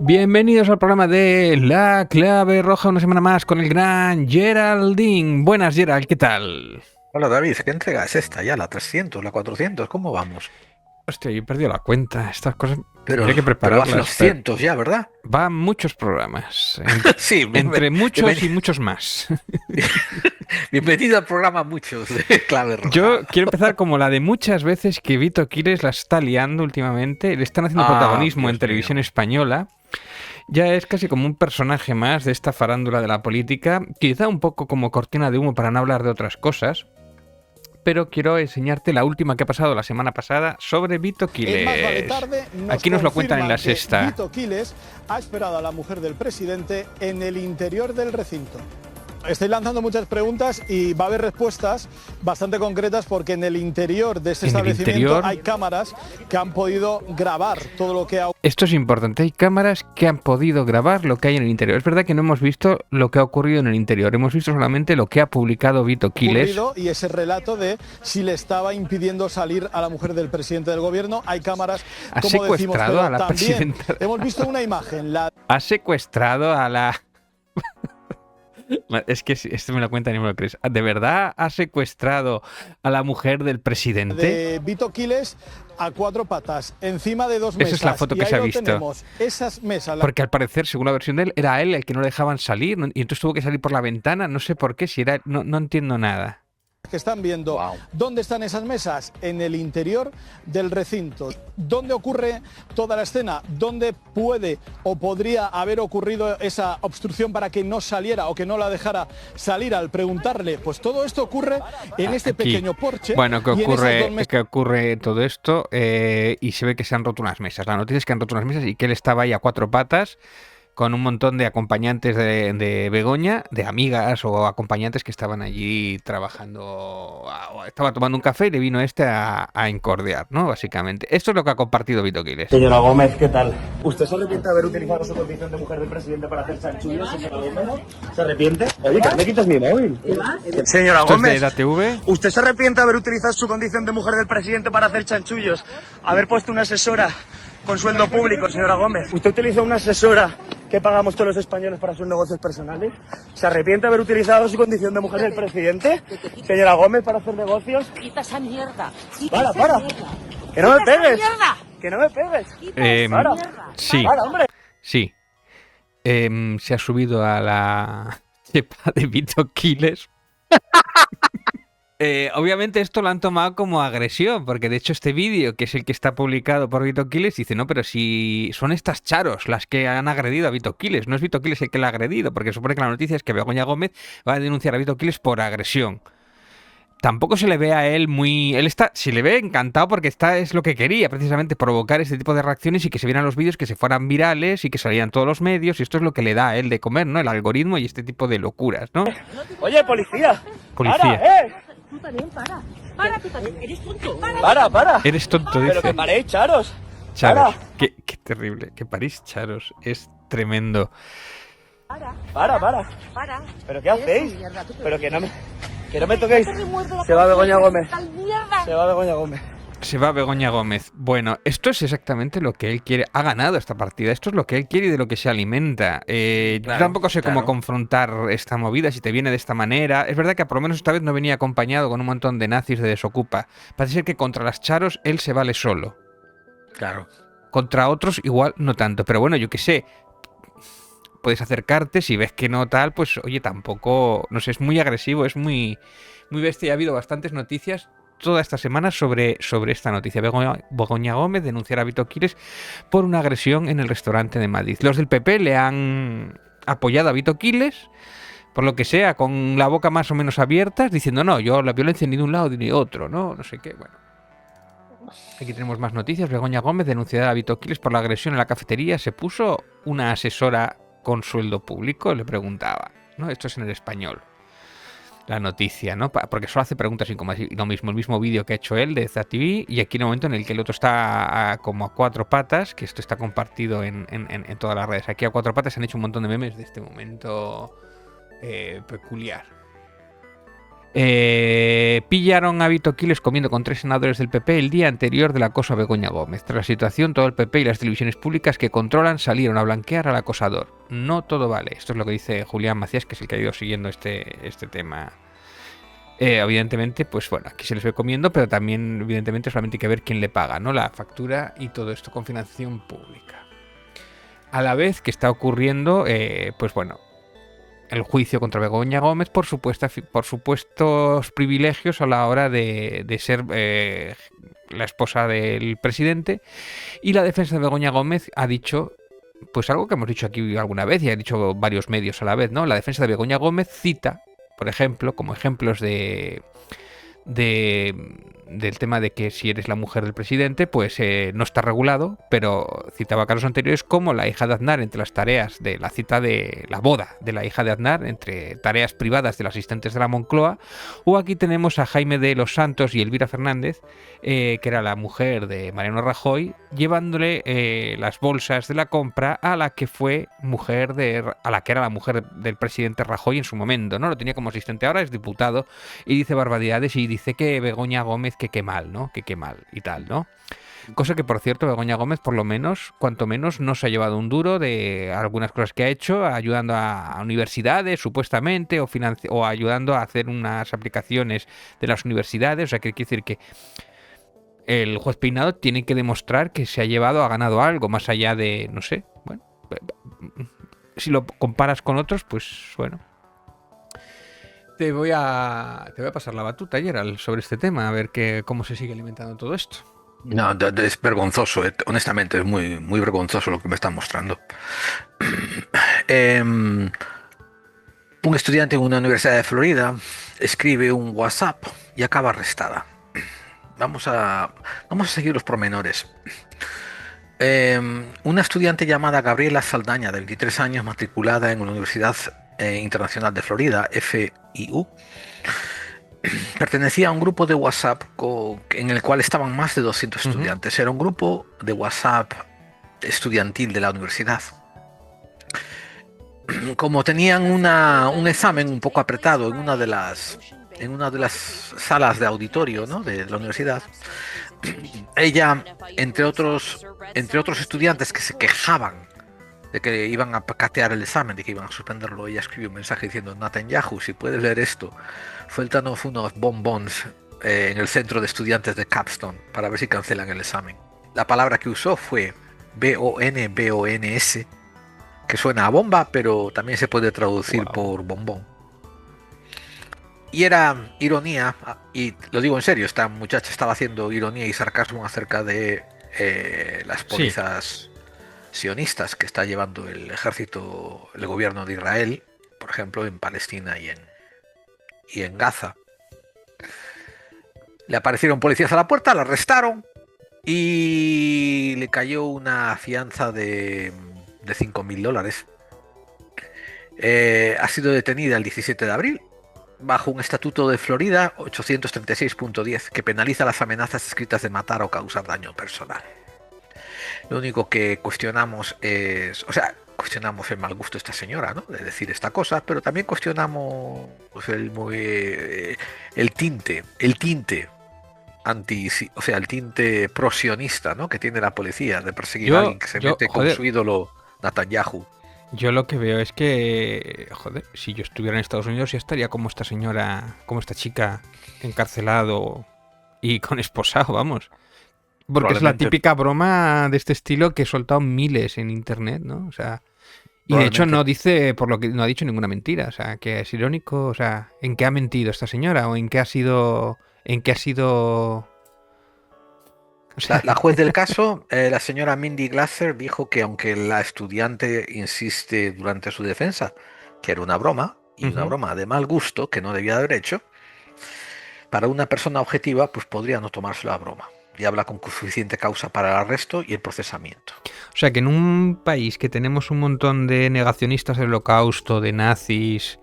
Bienvenidos al programa de La Clave Roja, una semana más con el gran Geraldine. Buenas, Gerald, ¿qué tal? Hola David, ¿qué entrega es esta ya? ¿La 300, la 400? ¿Cómo vamos? Hostia, yo he perdido la cuenta. Estas cosas Pero, tendría que pero vas los prepararlas. cientos ya, ¿verdad? Van muchos programas. Sí, Entre muchos y bienvenido, muchos más. bienvenido al programa Muchos de Clave Roja. Yo quiero empezar como la de muchas veces que Vito Quiles la está liando últimamente. Le están haciendo Ah, protagonismo en Dios televisión mío. española. Ya es casi como un personaje más de esta farándula de la política. Quizá un poco como cortina de humo para no hablar de otras cosas. Pero quiero enseñarte la última que ha pasado la semana pasada sobre Vito Quiles. En Más Vale Tarde Aquí nos lo cuentan en la confirman que sexta. Vito Quiles ha esperado a la mujer del presidente en el interior del recinto. Estoy lanzando muchas preguntas y va a haber respuestas bastante concretas porque en el interior de ese establecimiento hay cámaras que han podido grabar todo lo que ha Esto es importante, hay cámaras que han podido grabar lo que hay en el interior. Es verdad que no hemos visto lo que ha ocurrido en el interior, hemos visto solamente lo que ha publicado Vito Quiles. ocurrido y ese relato de si le estaba impidiendo salir a la mujer del presidente del gobierno. Hay cámaras, Ha como decimos, secuestrado pero a la también presidenta. hemos visto una imagen, la Ha secuestrado a la... Es que esto me lo cuentan y no me lo crees. ¿De verdad ha secuestrado a la mujer del presidente? de Vito Quiles a cuatro patas, encima de dos mesas. Esa es la foto y que ahí se ha lo visto. tenemos, esas mesas. Porque al parecer, según la versión de él, era él el que no le dejaban salir y entonces tuvo que salir por la ventana. No sé por qué, si era... No entiendo nada. Que están viendo. Wow. ¿Dónde están esas mesas? En el interior del recinto. ¿Dónde ocurre toda la escena? ¿Dónde puede o podría haber ocurrido esa obstrucción para que no saliera o que no la dejara salir? Al preguntarle, pues todo esto ocurre en este Aquí. pequeño porche. Bueno, y en esas dos mesas que ocurre todo esto y se ve que se han roto unas mesas. La noticia es que han roto unas mesas y que él estaba ahí a cuatro patas con un montón de acompañantes de Begoña, de amigas o acompañantes que estaban allí trabajando. Estaba tomando un café y le vino este a encordiar, ¿no? Básicamente. Esto es lo que ha compartido Vito Quiles. Señora Gómez, ¿qué tal? ¿Usted se arrepiente de haber utilizado su condición de mujer del presidente para hacer chanchullos, señora Gómez? ¿Se arrepiente? Oye, que me quitas mi móvil. Señora Esto es de Gómez, la TV. ¿usted se arrepiente de haber utilizado su condición de mujer del presidente para hacer chanchullos? Haber puesto una asesora con sueldo público, señora Gómez. ¿Usted utilizó una asesora que pagamos todos los españoles para sus negocios personales? ¿Se arrepiente de haber utilizado su condición de mujer del presidente, señora Gómez, para hacer negocios? Quita esa mierda. Para. Que no me pegues. Que no me pegues. Para. Sí, Para, hombre. sí. Se ha subido a la chepa de Vito Quiles. Obviamente esto lo han tomado como agresión, porque de hecho este vídeo, que es el que está publicado por Vito Quiles, dice, no, pero si son estas charos las que han agredido a Vito Quiles, no es Vito Quiles el que la ha agredido, porque supone que la noticia es que Begoña Gómez va a denunciar a Vito Quiles por agresión. Tampoco se le ve a él muy... Él está, se le ve encantado porque es lo que quería, precisamente provocar este tipo de reacciones y que se vieran los vídeos, que se fueran virales y que salieran todos los medios, y esto es lo que le da a él de comer, ¿no? El algoritmo y este tipo de locuras, ¿no? Oye, policía. Policía. Para, Tú también, para. Para, tú también. Eres tonto. Para. Eres tonto, Pero dice. que paréis, charos. Charos. Para. Qué terrible. Que París Charos es tremendo. Para. ¿Pero qué hacéis? Pero que no me toquéis. Se Se va Begoña Gómez. mierda. Se va Begoña Gómez. Se va Begoña Gómez. Bueno, esto es exactamente lo que él quiere. Ha ganado esta partida. Esto es lo que él quiere y de lo que se alimenta. Yo tampoco sé cómo confrontar esta movida, si te viene de esta manera. Es verdad que por lo menos esta vez no venía acompañado con un montón de nazis de Desocupa. Parece ser que contra las charos él se vale solo. Claro. Contra otros igual no tanto. Pero bueno, yo qué sé. Puedes acercarte, si ves que no tal, pues oye, tampoco, no sé, es muy agresivo, es muy bestia. Ha habido bastantes noticias toda esta semana sobre esta noticia. Begoña Gómez denunciará a Vito Quiles por una agresión en el restaurante de Madrid. Los del PP le han apoyado a Vito Quiles, por lo que sea, con la boca más o menos abierta, diciendo, no, yo la violencia ni de un lado ni de otro, no sé qué, bueno. Aquí tenemos más noticias. Begoña Gómez denunciará a Vito Quiles por la agresión en la cafetería. Se puso una asesora con sueldo público, le preguntaba, ¿no? Esto es en el Español, la noticia, ¿no? Porque solo hace preguntas y como lo mismo, el mismo vídeo que ha hecho él de ZTV, y aquí en el momento en el que el otro está como a cuatro patas, que esto está compartido en todas las redes. Aquí a cuatro patas se han hecho un montón de memes de este momento peculiar. Pillaron a Vito Quiles comiendo con 3 senadores del PP el día anterior del acoso a Begoña Gómez. Tras la situación, todo el PP y las televisiones públicas que controlan salieron a blanquear al acosador. No todo vale. Esto es lo que dice Julián Macías, que es el que ha ido siguiendo este tema. Evidentemente, pues bueno, aquí se les ve comiendo, pero también, evidentemente, solamente hay que ver quién le paga, ¿no? La factura y todo esto con financiación pública. A la vez que está ocurriendo, pues bueno, el juicio contra Begoña Gómez por supuestos privilegios a la hora de ser la esposa del presidente, y la defensa de Begoña Gómez ha dicho, pues algo que hemos dicho aquí alguna vez y ha dicho varios medios a la vez, ¿no? La defensa de Begoña Gómez cita, por ejemplo, como ejemplos del tema de que si eres la mujer del presidente, pues no está regulado, pero citaba casos anteriores como la hija de Aznar entre las tareas de la cita de la boda de la hija de Aznar, entre tareas privadas de los asistentes de la Moncloa, o aquí tenemos a Jaime de los Santos y Elvira Fernández, que era la mujer de Mariano Rajoy, llevándole las bolsas de la compra a la que fue a la que era la mujer del presidente Rajoy en su momento, ¿no? Lo tenía como asistente, ahora es diputado y dice barbaridades y dice que Begoña Gómez que qué mal, ¿no? Que qué mal y tal, ¿no? Cosa que, por cierto, Begoña Gómez, por lo menos, cuanto menos, no se ha llevado un duro de algunas cosas que ha hecho, ayudando a universidades, supuestamente, o ayudando a hacer unas aplicaciones de las universidades. O sea, que quiere decir que el juez Peinado tiene que demostrar que se ha ganado algo, más allá de, no sé, bueno, si lo comparas con otros, pues bueno. Te voy a pasar la batuta, Gerald, sobre este tema, a ver cómo se sigue alimentando todo esto. No, es vergonzoso, honestamente, es muy, muy vergonzoso lo que me están mostrando. Un estudiante en una universidad de Florida escribe un WhatsApp y acaba arrestada. Vamos a seguir los pormenores. Una estudiante llamada Gabriela Saldaña, de 23 años, matriculada en la Universidad Internacional de Florida, FIU, pertenecía a un grupo de WhatsApp en el cual estaban más de 200 estudiantes. Era un grupo de WhatsApp estudiantil de la universidad. Como tenían un examen un poco apretado en una de las salas de auditorio, ¿no?, de la universidad, ella, entre otros estudiantes que se quejaban de que iban a catear el examen, de que iban a suspenderlo, ella escribió un mensaje diciendo: Netanyahu, si puedes leer esto, suéltanos unos bonbons en el centro de estudiantes de Capstone para ver si cancelan el examen. La palabra que usó fue BONS, que suena a bomba, pero también se puede traducir por bombón. Y era ironía, y lo digo en serio, esta muchacha estaba haciendo ironía y sarcasmo acerca de las pólizas sionistas que está llevando el ejército, el gobierno de Israel, por ejemplo, en Palestina y en Gaza. Le aparecieron policías a la puerta, la arrestaron y le cayó una fianza de $5.000. Ha sido detenida el 17 de abril bajo un estatuto de Florida 836.10 que penaliza las amenazas escritas de matar o causar daño personal. Lo único que cuestionamos es, cuestionamos el mal gusto de esta señora, ¿no?, de decir esta cosa, pero también cuestionamos pues, el tinte el tinte pro-sionista, ¿no?, que tiene la policía de perseguir a alguien que se mete con su ídolo Netanyahu. Yo lo que veo es que, si yo estuviera en Estados Unidos ya estaría como esta señora, como esta chica, encarcelado y con esposado, vamos. Porque es la típica broma de este estilo que he soltado miles en internet, ¿no? O sea, y de hecho no dice, por lo que no ha dicho ninguna mentira, o sea, que es irónico, o sea, ¿en qué ha mentido esta señora? ¿O en qué ha sido? O sea... La juez del caso, la señora Mindy Glasser, dijo que aunque la estudiante insiste durante su defensa que era una broma, y una broma de mal gusto que no debía haber hecho, para una persona objetiva pues podría no tomárselo a broma. Y habla con suficiente causa para el arresto y el procesamiento. O sea que en un país que tenemos un montón de negacionistas del holocausto, de nazis,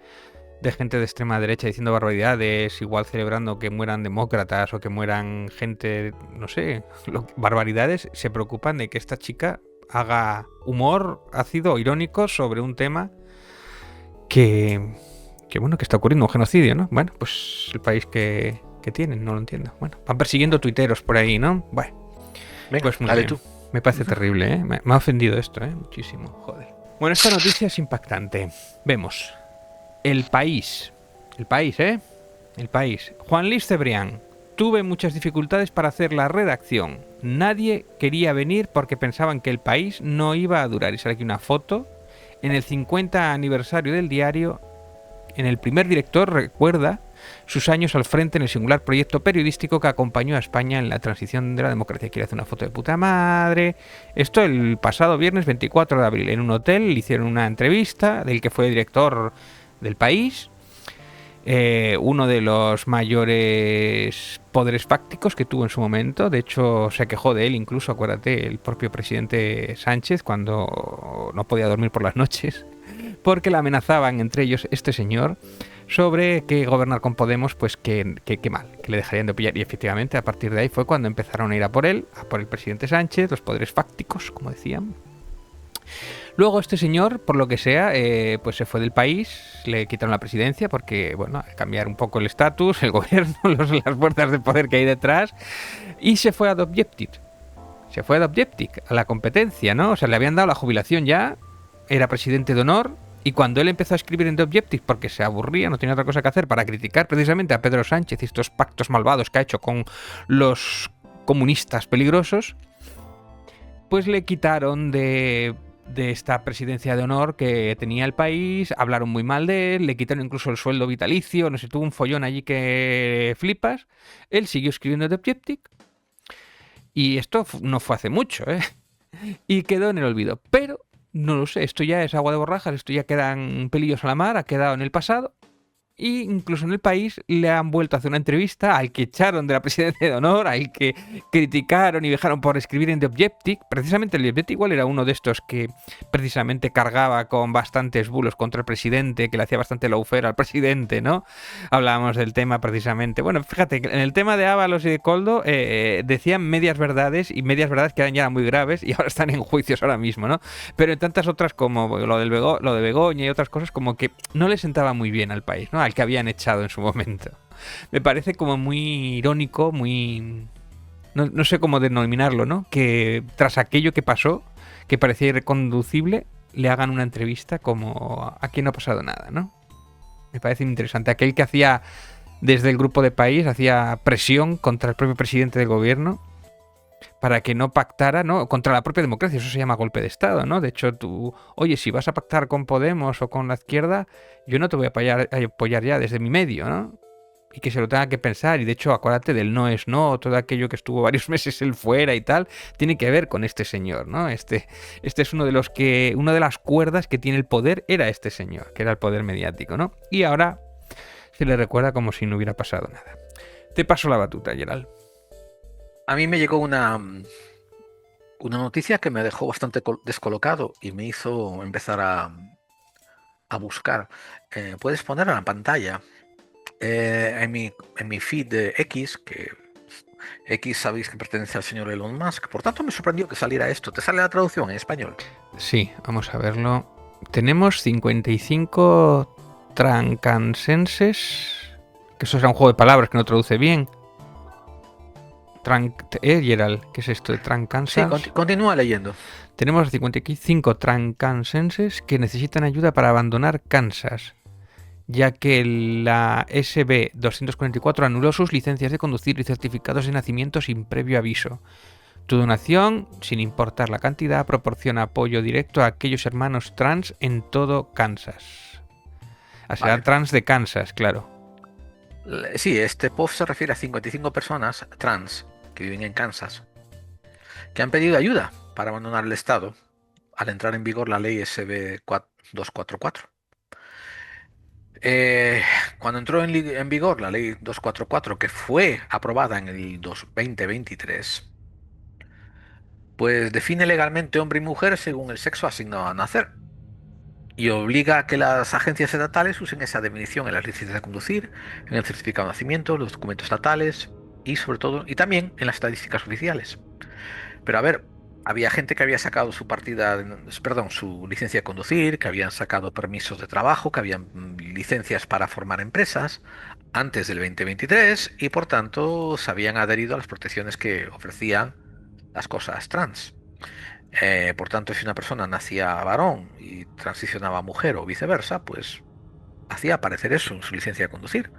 de gente de extrema derecha diciendo barbaridades, igual celebrando que mueran demócratas o que mueran gente, no sé, barbaridades, se preocupan de que esta chica haga humor ácido o irónico sobre un tema que Que bueno, que está ocurriendo un genocidio, ¿no? Bueno, pues el país que tienen, no lo entiendo. Bueno, van persiguiendo tuiteros por ahí, ¿no? Bueno, Venga, pues muy dale bien. tú. Me parece terrible, ¿eh? Me ha ofendido esto, ¿eh? Muchísimo, joder. Bueno, esta noticia es impactante. Vemos. El país. El país, ¿eh? El país. Juan Luis Cebrián. Tuve muchas dificultades para hacer la redacción. Nadie quería venir porque pensaban que el país no iba a durar. Y sale aquí una foto. En el 50 aniversario del diario, en el primer director recuerda sus años al frente en el singular proyecto periodístico que acompañó a España en la transición de la democracia. Quiere hacer una foto de puta madre. Esto el pasado viernes 24 de abril. En un hotel le hicieron una entrevista del que fue director del país. Uno de los mayores poderes fácticos que tuvo en su momento. De hecho, se quejó de él incluso, acuérdate, el propio presidente Sánchez cuando no podía dormir por las noches, porque le amenazaban entre ellos este señor sobre que gobernar con Podemos, pues que mal, que le dejarían de pillar. Y efectivamente, a partir de ahí fue cuando empezaron a ir a por él, a por el presidente Sánchez, los poderes fácticos, como decían. Luego este señor, por lo que sea, pues se fue del país, le quitaron la presidencia porque, bueno, cambiar un poco el estatus, el gobierno, las fuerzas de poder que hay detrás, y se fue a The Objective. Se fue a The Objective, a la competencia, ¿no? O sea, le habían dado la jubilación ya, era presidente de honor, y cuando él empezó a escribir en The Objective porque se aburría, no tenía otra cosa que hacer, para criticar precisamente a Pedro Sánchez y estos pactos malvados que ha hecho con los comunistas peligrosos, pues le quitaron de esta presidencia de honor que tenía el país, hablaron muy mal de él, le quitaron incluso el sueldo vitalicio, no sé, tuvo un follón allí que flipas. Él siguió escribiendo The Objective y esto no fue hace mucho, ¿eh? Y quedó en el olvido. Pero, no lo sé, esto ya es agua de borrajas, esto ya quedan pelillos a la mar, ha quedado en el pasado. Y incluso en el país le han vuelto a hacer una entrevista al que echaron de la presidencia de honor, al que criticaron y dejaron por escribir en The Objective. Precisamente el The Objective igual era uno de estos que precisamente cargaba con bastantes bulos contra el presidente, que le hacía bastante lawfare al presidente, ¿no? Hablábamos del tema precisamente. Bueno, fíjate, en el tema de Ábalos y de Koldo decían medias verdades y medias verdades que ya eran muy graves y ahora están en juicios ahora mismo, ¿no? Pero en tantas otras como lo de Begoña y otras cosas como que no le sentaba muy bien al país, ¿no? Al que habían echado en su momento. Me parece como muy irónico, muy... No sé cómo denominarlo, ¿no? Que tras aquello que pasó, que parecía irreconducible, le hagan una entrevista como aquí no ha pasado nada, ¿no? Me parece interesante. Aquel que hacía desde el grupo de país, hacía presión contra el propio presidente del gobierno para que no pactara, ¿no? Contra la propia democracia. Eso se llama golpe de Estado, ¿no? De hecho, tú, oye, si vas a pactar con Podemos o con la izquierda, yo no te voy a apoyar ya desde mi medio, ¿no? Y que se lo tenga que pensar. Y de hecho, acuérdate del no es no, todo aquello que estuvo varios meses él fuera y tal, tiene que ver con este señor, ¿no? Este es una de las cuerdas que tiene el poder, era este señor, que era el poder mediático, ¿no? Y ahora se le recuerda como si no hubiera pasado nada. Te paso la batuta, Gerald. A mí me llegó una noticia que me dejó bastante descolocado y me hizo empezar a buscar. Puedes poner en la pantalla en mi feed de X, que X sabéis que pertenece al señor Elon Musk, por tanto me sorprendió que saliera esto. ¿Te sale la traducción en español? Sí, vamos a verlo. Tenemos 55 trancansenses, que eso será un juego de palabras que no traduce bien. Gerald, ¿qué es esto de Trankansas? Sí, continúa leyendo. Tenemos 55 trancansenses que necesitan ayuda para abandonar Kansas, ya que la SB 244 anuló sus licencias de conducir y certificados de nacimiento sin previo aviso. Tu donación, sin importar la cantidad, proporciona apoyo directo a aquellos hermanos trans en todo Kansas. Será vale. Trans de Kansas, claro. Sí, este post se refiere a 55 personas trans que viven en Kansas que han pedido ayuda para abandonar el estado al entrar en vigor la ley SB 244. Cuando entró en vigor la ley 244, que fue aprobada en el 2023, pues define legalmente hombre y mujer según el sexo asignado a nacer y obliga a que las agencias estatales usen esa definición en las licencias de conducir, en el certificado de nacimiento, los documentos estatales y sobre todo, y también en las estadísticas oficiales. Pero a ver, había gente que había sacado su licencia de conducir, que habían sacado permisos de trabajo, que habían licencias para formar empresas antes del 2023 y por tanto se habían adherido a las protecciones que ofrecían las cosas trans. Por tanto, si una persona nacía varón y transicionaba a mujer o viceversa, pues hacía aparecer eso en su licencia de conducir.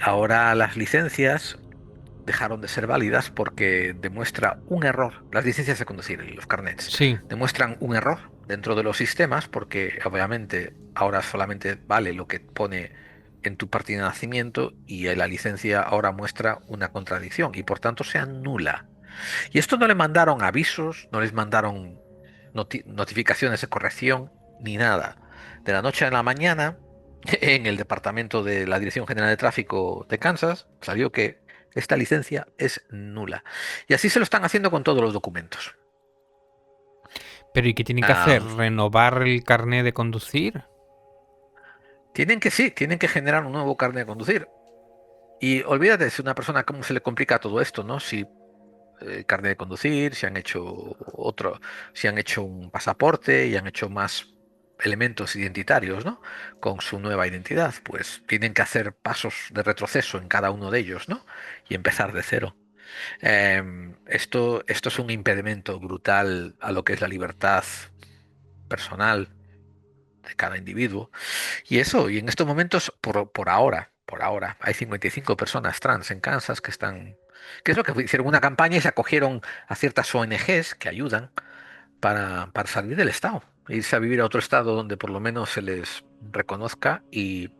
Ahora las licencias dejaron de ser válidas porque demuestra un error. Las licencias de conducir, los carnets, Sí, demuestran un error dentro de los sistemas porque obviamente ahora solamente vale lo que pone en tu partida de nacimiento y la licencia ahora muestra una contradicción y por tanto se anula. Y esto no le mandaron avisos, no les mandaron notificaciones de corrección ni nada. De la noche a la mañana, en el departamento de la Dirección General de Tráfico de Kansas, salió que esta licencia es nula. Y así se lo están haciendo con todos los documentos. pero ¿y qué tienen que hacer? Ah, ¿Renovar el carnet de conducir? tienen que generar un nuevo carnet de conducir. Y olvídate, si una persona cómo se le complica todo esto, ¿no? Si carnet de conducir, si han hecho un pasaporte y han hecho más elementos identitarios, ¿no? Con su nueva identidad, pues tienen que hacer pasos de retroceso en cada uno de ellos, ¿no? Y empezar de cero. Esto es un impedimento brutal a lo que es la libertad personal de cada individuo. Y en estos momentos, por ahora, hay 55 personas trans en Kansas que están, que es lo que hicieron una campaña y se acogieron a ciertas ONGs que ayudan para salir del estado, e irse a vivir a otro estado donde por lo menos se les reconozca y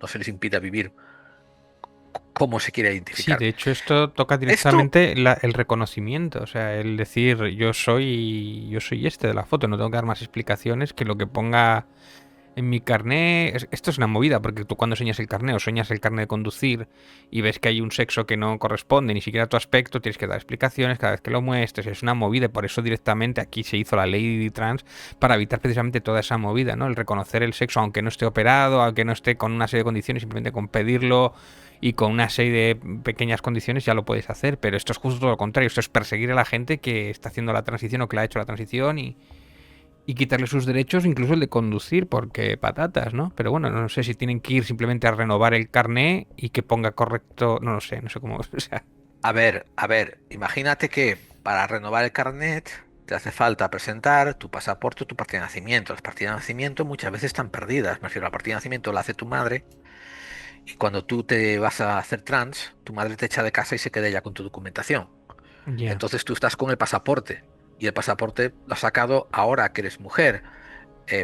no se les impida vivir cómo se quiere Sí, identificar. de hecho esto toca Esto, directamente el reconocimiento, o sea, el decir yo soy este de la foto, no tengo que dar más explicaciones que lo que ponga en mi carné. Esto es una movida, porque tú cuando sueñas el carné o sueñas el carné de conducir y ves que hay un sexo que no corresponde ni siquiera a tu aspecto, tienes que dar explicaciones cada vez que lo muestres. Es una movida, y por eso directamente aquí se hizo la ley trans para evitar precisamente toda esa movida, ¿no? El reconocer el sexo aunque no esté operado, aunque no esté con una serie de condiciones, simplemente con pedirlo y con una serie de pequeñas condiciones ya lo puedes hacer, pero esto es justo todo lo contrario, esto es perseguir a la gente que está haciendo la transición o que la ha hecho la transición y quitarle sus derechos, incluso el de conducir, porque patatas, ¿no? Pero bueno, no sé si tienen que ir simplemente a renovar el carné y que ponga correcto, no lo sé, no sé cómo, o sea, a ver, imagínate que para renovar el carnet te hace falta presentar tu pasaporte o tu partida de nacimiento. Las partidas de nacimiento muchas veces están perdidas. Me refiero, la partida de nacimiento la hace tu madre. Y cuando tú te vas a hacer trans, tu madre te echa de casa y se queda ya con tu documentación. ya. Entonces tú estás con el pasaporte y el pasaporte lo has sacado ahora que eres mujer,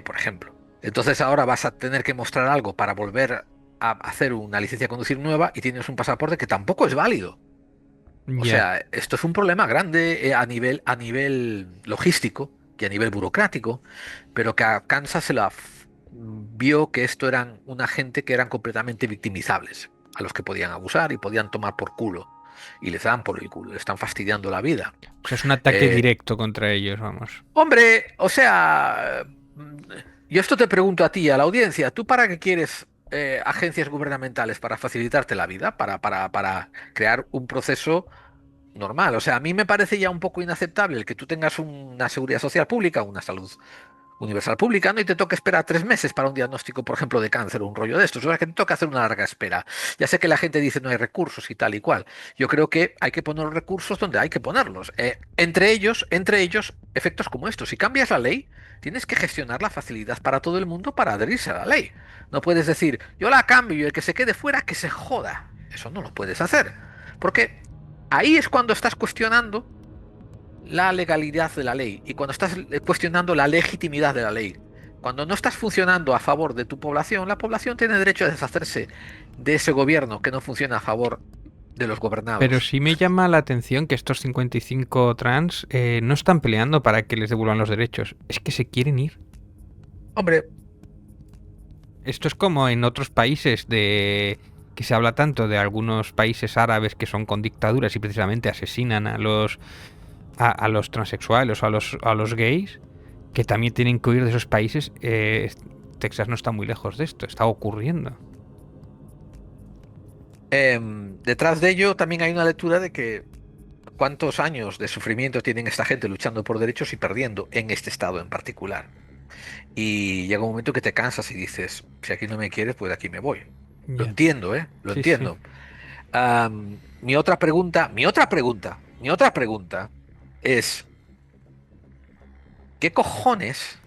por ejemplo. Entonces ahora vas a tener que mostrar algo para volver a hacer una licencia de conducir nueva y tienes un pasaporte que tampoco es válido. O Ya. sea, esto es un problema grande a nivel logístico y a nivel burocrático, pero que a Kansas vio que esto eran una gente que eran completamente victimizables, a los que podían abusar y podían tomar por culo. Y les dan por el culo, le están fastidiando la vida. O sea, es un ataque Eh, directo contra ellos, vamos. Hombre, o sea, yo esto te pregunto a ti, a la audiencia, ¿tú para qué quieres agencias gubernamentales? ¿Para facilitarte la vida? ¿Para crear un proceso normal? O sea, a mí me parece ya un poco inaceptable el que tú tengas una seguridad social pública, una salud universal pública, ¿no? Y te toca esperar 3 meses para un diagnóstico, por ejemplo, de cáncer o un rollo de estos. O sea, que te toca hacer una larga espera. Ya sé que la gente dice no hay recursos y tal y cual. Yo creo que hay que poner los recursos donde hay que ponerlos. Entre ellos, efectos como estos. Si cambias la ley, tienes que gestionar la facilidad para todo el mundo para adherirse a la ley. No puedes decir, yo la cambio y el que se quede fuera, que se joda. Eso no lo puedes hacer. Porque ahí es cuando estás cuestionando la legalidad de la ley y cuando estás cuestionando la legitimidad de la ley. Cuando no estás funcionando a favor de tu población, la población tiene derecho a deshacerse de ese gobierno que no funciona a favor de los Pero gobernados. sí me llama la atención que estos 55 trans no están peleando para que les devuelvan los derechos, es que se quieren ir. Hombre, Esto es como en otros países de que se habla tanto de algunos países árabes que son con dictaduras y precisamente asesinan a los transexuales o a los gays, que también tienen que huir de esos países. Texas no está muy lejos de esto, está ocurriendo. detrás de ello también hay una lectura de que cuántos años de sufrimiento tienen esta gente luchando por derechos y perdiendo en este estado en particular. Y llega un momento que te cansas y dices, si aquí no me quieres, pues de aquí me voy. Lo Ya. entiendo, ¿eh? Lo Sí, entiendo. Mi otra pregunta es, ¿qué cojones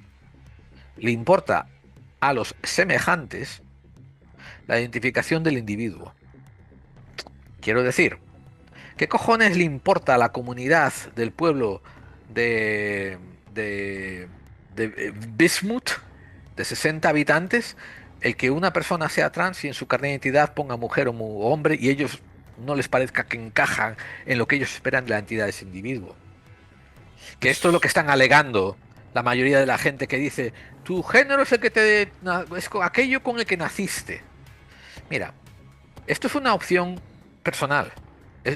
le importa a los semejantes la identificación del individuo? Quiero decir, ¿qué cojones le importa a la comunidad del pueblo de, de Bismuth, de 60 habitantes, el que una persona sea trans y en su carnet de identidad ponga mujer o hombre y ellos no les parezca que encajan en lo que ellos esperan de la entidad de ese individuo? Que esto es lo que están alegando la mayoría de la gente que dice, tu género es el que es aquello con el que naciste. Mira, esto es una opción personal.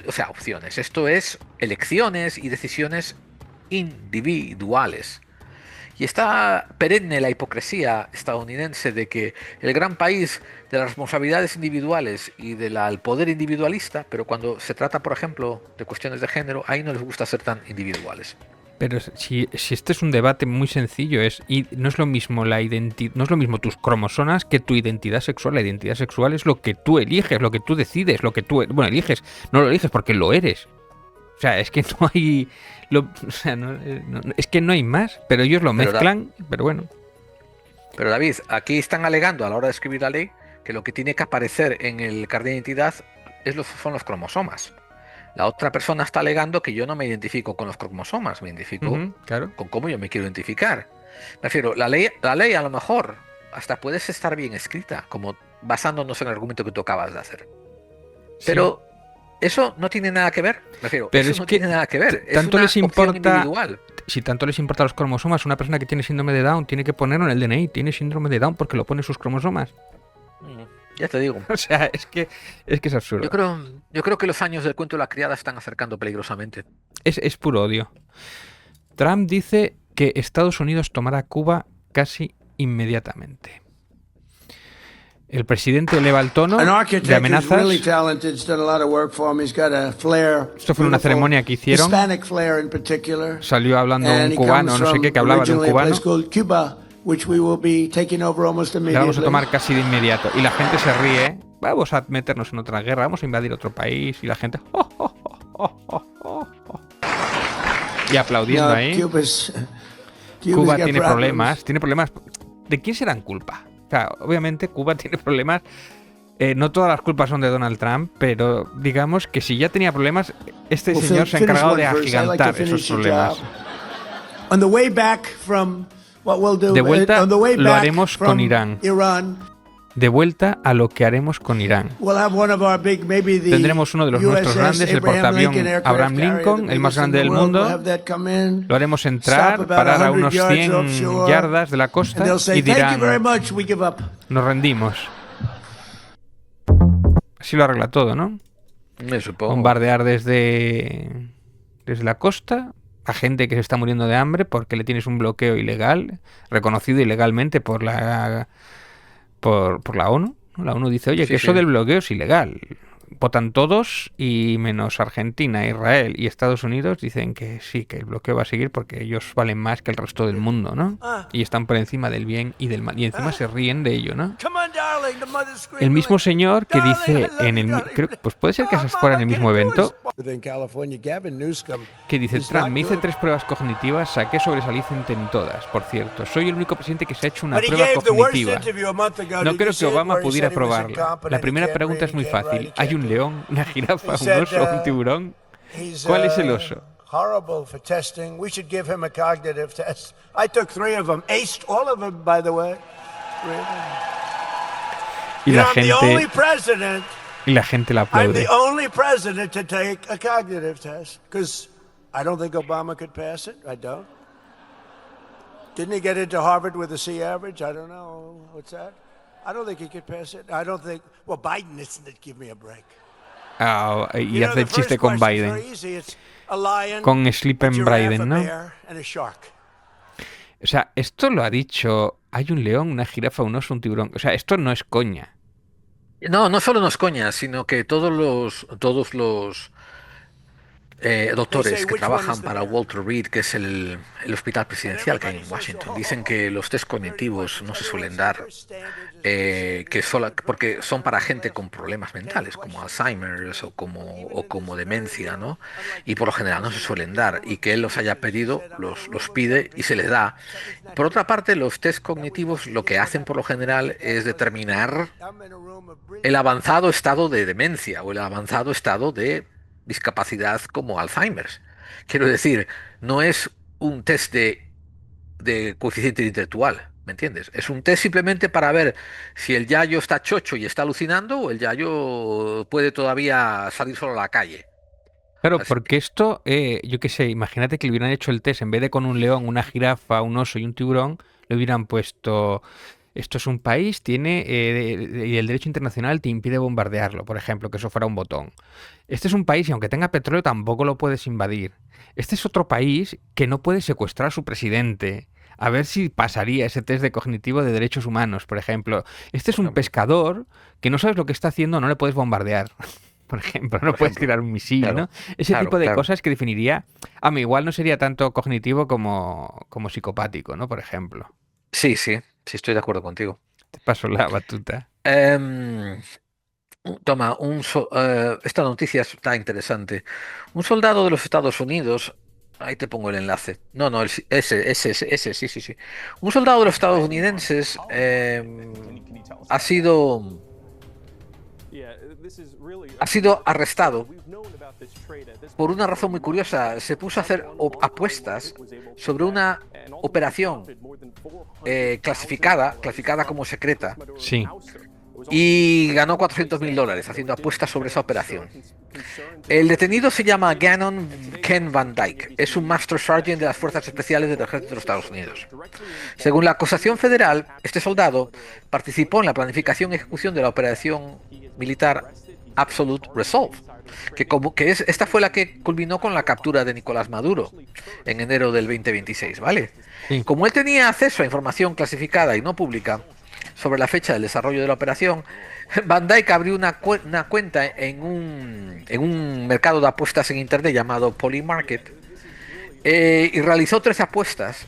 O sea, opciones. Esto es elecciones y decisiones individuales. Y está perenne la hipocresía estadounidense de que el gran país de las responsabilidades individuales y del poder individualista, pero cuando se trata, por ejemplo, de cuestiones de género, ahí no les gusta ser tan individuales. Pero si este es un debate muy sencillo, y no es lo mismo no es lo mismo tus cromosomas que tu identidad sexual. La identidad sexual es lo que tú eliges, lo que tú decides, lo que tú eliges. No lo eliges porque lo eres. O sea, es que no hay... es que no hay más, pero ellos lo mezclan, pero bueno. Pero David, aquí están alegando a la hora de escribir la ley que lo que tiene que aparecer en el carnet de identidad son los cromosomas. La otra persona está alegando que yo no me identifico con los cromosomas, me identifico claro, con cómo yo me quiero identificar. Me refiero, la ley a lo mejor hasta puede estar bien escrita, como basándonos en el argumento que tú acabas de hacer. Pero eso no tiene nada que ver. Me refiero, pero eso no tiene nada que ver. Tanto es una les importa individual. Si tanto les importa los cromosomas, una persona que tiene síndrome de Down tiene que ponerlo en el DNI, tiene síndrome de Down porque lo pone sus cromosomas. Ya te digo. O sea, es que es absurdo. Yo creo que los años del cuento de la criada están acercando peligrosamente. Es puro odio. Trump dice que Estados Unidos tomará Cuba casi inmediatamente. El presidente eleva el tono de amenazas. Esto fue una ceremonia que hicieron. Salió hablando un cubano, no sé qué, que hablaba de un cubano. La vamos a tomar casi de inmediato. Y la gente se ríe. Vamos a meternos en otra guerra, vamos a invadir otro país. Y la gente... Y aplaudiendo ahí. Cuba tiene problemas. Tiene problemas. ¿De quién serán culpa? O sea, obviamente Cuba tiene problemas. No todas las culpas son de Donald Trump, pero digamos que si ya tenía problemas, este señor se ha encargado de agigantar esos problemas. De vuelta lo haremos con Irán. De vuelta a lo que haremos con Irán. Tendremos uno de los nuestros grandes, el portaavión Abraham Lincoln, el más grande del mundo. Lo haremos entrar, parar a unos 100 yardas de la costa y dirán, nos rendimos. Así lo arregla todo, ¿no? Me supongo. Bombardear desde la costa a gente que se está muriendo de hambre porque le tienes un bloqueo ilegal, reconocido ilegalmente por la ONU. La ONU dice, oye, que eso del bloqueo es ilegal. Votan todos y menos Argentina, Israel y Estados Unidos dicen que sí, que el bloqueo va a seguir porque ellos valen más que el resto del mundo, ¿no? Y están por encima del bien y del mal. Y encima se ríen de ello, ¿no? El mismo señor que dice pues puede ser que se fuera en el mismo evento, que dice, Trump, me hice 3 pruebas cognitivas, saqué sobresaliente en todas, por cierto. Soy el único presidente que se ha hecho una prueba cognitiva. No creo que Obama pudiera probarla. La primera pregunta es muy fácil. ¿Hay un león, una jirafa, un oso, un tiburón? ¿Cuál es el oso? Horrible for testing. We should give him a cognitive test. I took 3 of them, aced all of them, by the way. Y la gente la aplaude. I'm the only president to take a cognitive test because I don't think Obama could pass it. I don't. Didn't he get into Harvard with a C average? I don't know. What's that? I don't think he could pass it. I don't think. Well, Biden isn't it? Give me a break. Y hace el chiste con Biden. Con Sleeping Biden, ¿no? O sea, esto lo ha dicho. Hay un león, una jirafa, un oso, un tiburón. O sea, esto no es coña. No solo no es coña, sino que todos los doctores que trabajan para Walter Reed, que es el hospital presidencial que hay en Washington. Dicen que los test cognitivos no se suelen dar porque son para gente con problemas mentales, como Alzheimer's o como demencia, ¿no? Y por lo general no se suelen dar, y que él los haya pedido, los pide y se les da. Por otra parte, los test cognitivos lo que hacen por lo general es determinar el avanzado estado de demencia o el avanzado estado de discapacidad como Alzheimer's. Quiero decir, no es un test de coeficiente intelectual, ¿me entiendes? Es un test simplemente para ver si el yayo está chocho y está alucinando o el yayo puede todavía salir solo a la calle. Claro, Así porque esto, yo qué sé, imagínate que le hubieran hecho el test en vez de con un león, una jirafa, un oso y un tiburón, le hubieran puesto, esto es un país, tiene, y el derecho internacional te impide bombardearlo, por ejemplo, que eso fuera un botón. Este es un país y aunque tenga petróleo tampoco lo puedes invadir. Este es otro país que no puede secuestrar a su presidente. A ver si pasaría ese test de cognitivo de derechos humanos, por ejemplo. Este es un pescador que no sabes lo que está haciendo, no le puedes bombardear. Por ejemplo, no Por puedes ejemplo, tirar un misil, claro, ¿no? Ese claro, tipo de claro. cosas que definiría, igual no sería tanto cognitivo como psicopático, ¿no? Por ejemplo. Sí, sí, sí, estoy de acuerdo contigo. Te paso la batuta. Em, Toma, esta noticia está interesante. Un soldado de los Estados Unidos, ahí te pongo el enlace. No, no, ese, sí, sí, sí. Un soldado de los estadounidenses ha sido arrestado por una razón muy curiosa. Se puso a hacer apuestas sobre una operación clasificada como secreta, Sí. y ganó $400.000 haciendo apuestas sobre esa operación. El detenido se llama Gannon Ken Van Dyke. Es un Master Sergeant de las Fuerzas Especiales del Ejército de los Estados Unidos. Según la acusación federal, este soldado participó en la planificación y ejecución de la operación militar Absolute Resolve, esta fue la que culminó con la captura de Nicolás Maduro en enero del 2026, ¿vale? Sí. Como él tenía acceso a información clasificada y no pública sobre la fecha del desarrollo de la operación, Van Dyke abrió una cuenta en un mercado de apuestas en internet llamado Polymarket, y realizó 13 apuestas,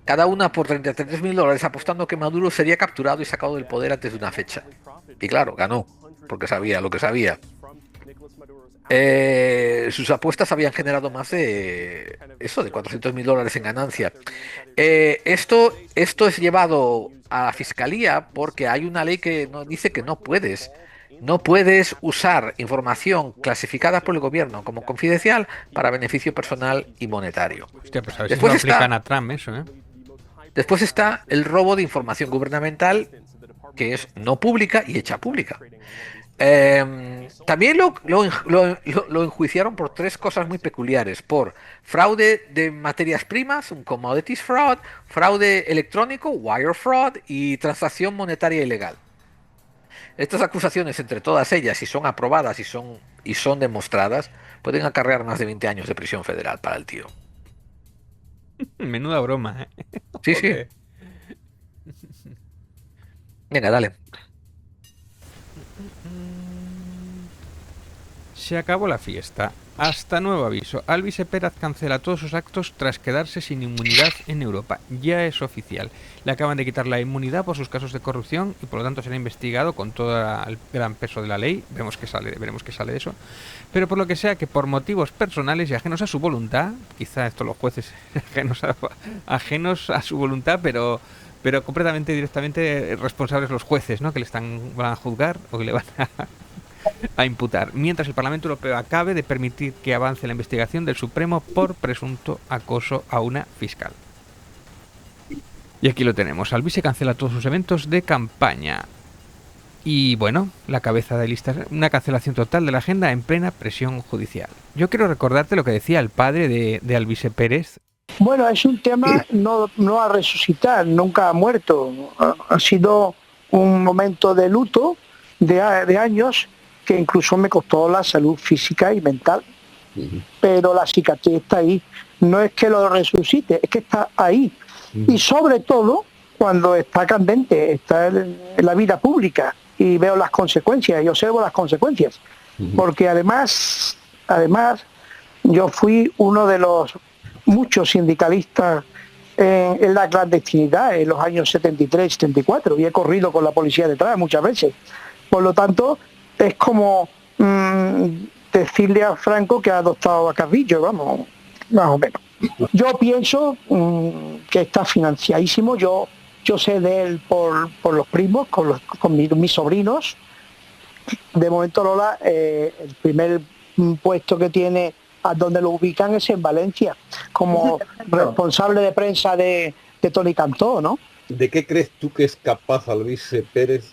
cada una por $33.000, apostando que Maduro sería capturado y sacado del poder antes de una fecha. Y claro, ganó, porque sabía lo que sabía. Sus apuestas habían generado más de $400.000 en ganancia. Esto es llevado a la fiscalía porque hay una ley que dice que no puedes usar información clasificada por el gobierno como confidencial para beneficio personal y monetario. Hostia, pues a ver si lo aplican a Trump eso, ¿eh? Después está el robo de información gubernamental, que es no pública y hecha pública. También lo enjuiciaron por 3 cosas muy peculiares: por fraude de materias primas, un commodities fraud, fraude electrónico, wire fraud, y transacción monetaria ilegal. Estas acusaciones, entre todas ellas, si son aprobadas y son demostradas, pueden acarrear más de 20 años de prisión federal para el tío. Menuda broma, ¿eh? Sí, sí. Venga, dale. Se acabó la fiesta. Hasta nuevo aviso. Alvise Pérez cancela todos sus actos tras quedarse sin inmunidad en Europa. Ya es oficial. Le acaban de quitar la inmunidad por sus casos de corrupción y por lo tanto será investigado con todo el gran peso de la ley. Veremos qué sale de eso. Pero por lo que sea que por motivos personales y ajenos a su voluntad, quizá esto los jueces ajenos a su voluntad, pero completamente directamente responsables los jueces, ¿no? Que van a juzgar o que le van a imputar, mientras el Parlamento Europeo acabe de permitir que avance la investigación del Supremo por presunto acoso a una fiscal. Y aquí lo tenemos. Alvise cancela todos sus eventos de campaña. Y bueno, la cabeza de lista, una cancelación total de la agenda en plena presión judicial. Yo quiero recordarte lo que decía el padre de Alvise Pérez. Bueno, es un tema no a resucitar, nunca ha muerto. Ha sido un momento de luto de años que incluso me costó la salud física y mental. Pero la cicatriz está ahí. No es que lo resucite, es que está ahí. Y sobre todo cuando está candente, está en la vida pública y veo las consecuencias y observo las consecuencias. Porque además yo fui uno de los muchos sindicalistas en la clandestinidad en los años 73, 74, y he corrido con la policía detrás muchas veces. Por lo tanto, es como decirle a Franco que ha adoptado a Carrillo, vamos, más o menos. Yo pienso que está financiadísimo. Yo sé de él por los primos, con mis sobrinos. De momento, Lola, el primer puesto que tiene, a donde lo ubican, es en Valencia, como responsable de prensa de Toni Cantó, ¿no? ¿De qué crees tú que es capaz Alvise Pérez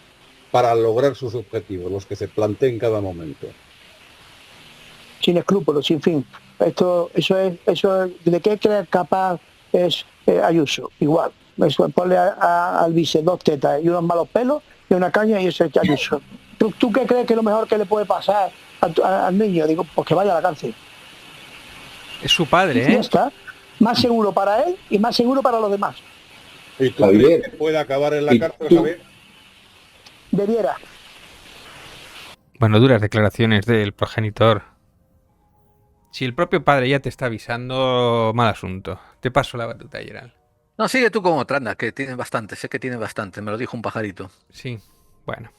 para lograr sus objetivos, los que se plantea en cada momento? Sin escrúpulos, sin fin. Eso es, ¿de qué crees capaz es Ayuso? Igual. Eso, ponle a Alvise 2 tetas y unos malos pelos y una caña, y ese es Ayuso. ¿Tú qué crees que es lo mejor que le puede pasar al niño? Digo, pues que vaya a la cárcel. Es su padre, Ya está. Más seguro para él y más seguro para los demás. ¿Y tú crees que puede acabar en la cárcel, Javier? Debiera. Bueno, duras declaraciones del progenitor. Si el propio padre ya te está avisando, mal asunto. Te paso la batuta, Gerald. No, sigue tú con otra, anda, que tienes bastante, sé que tienes bastante, me lo dijo un pajarito. Sí, bueno.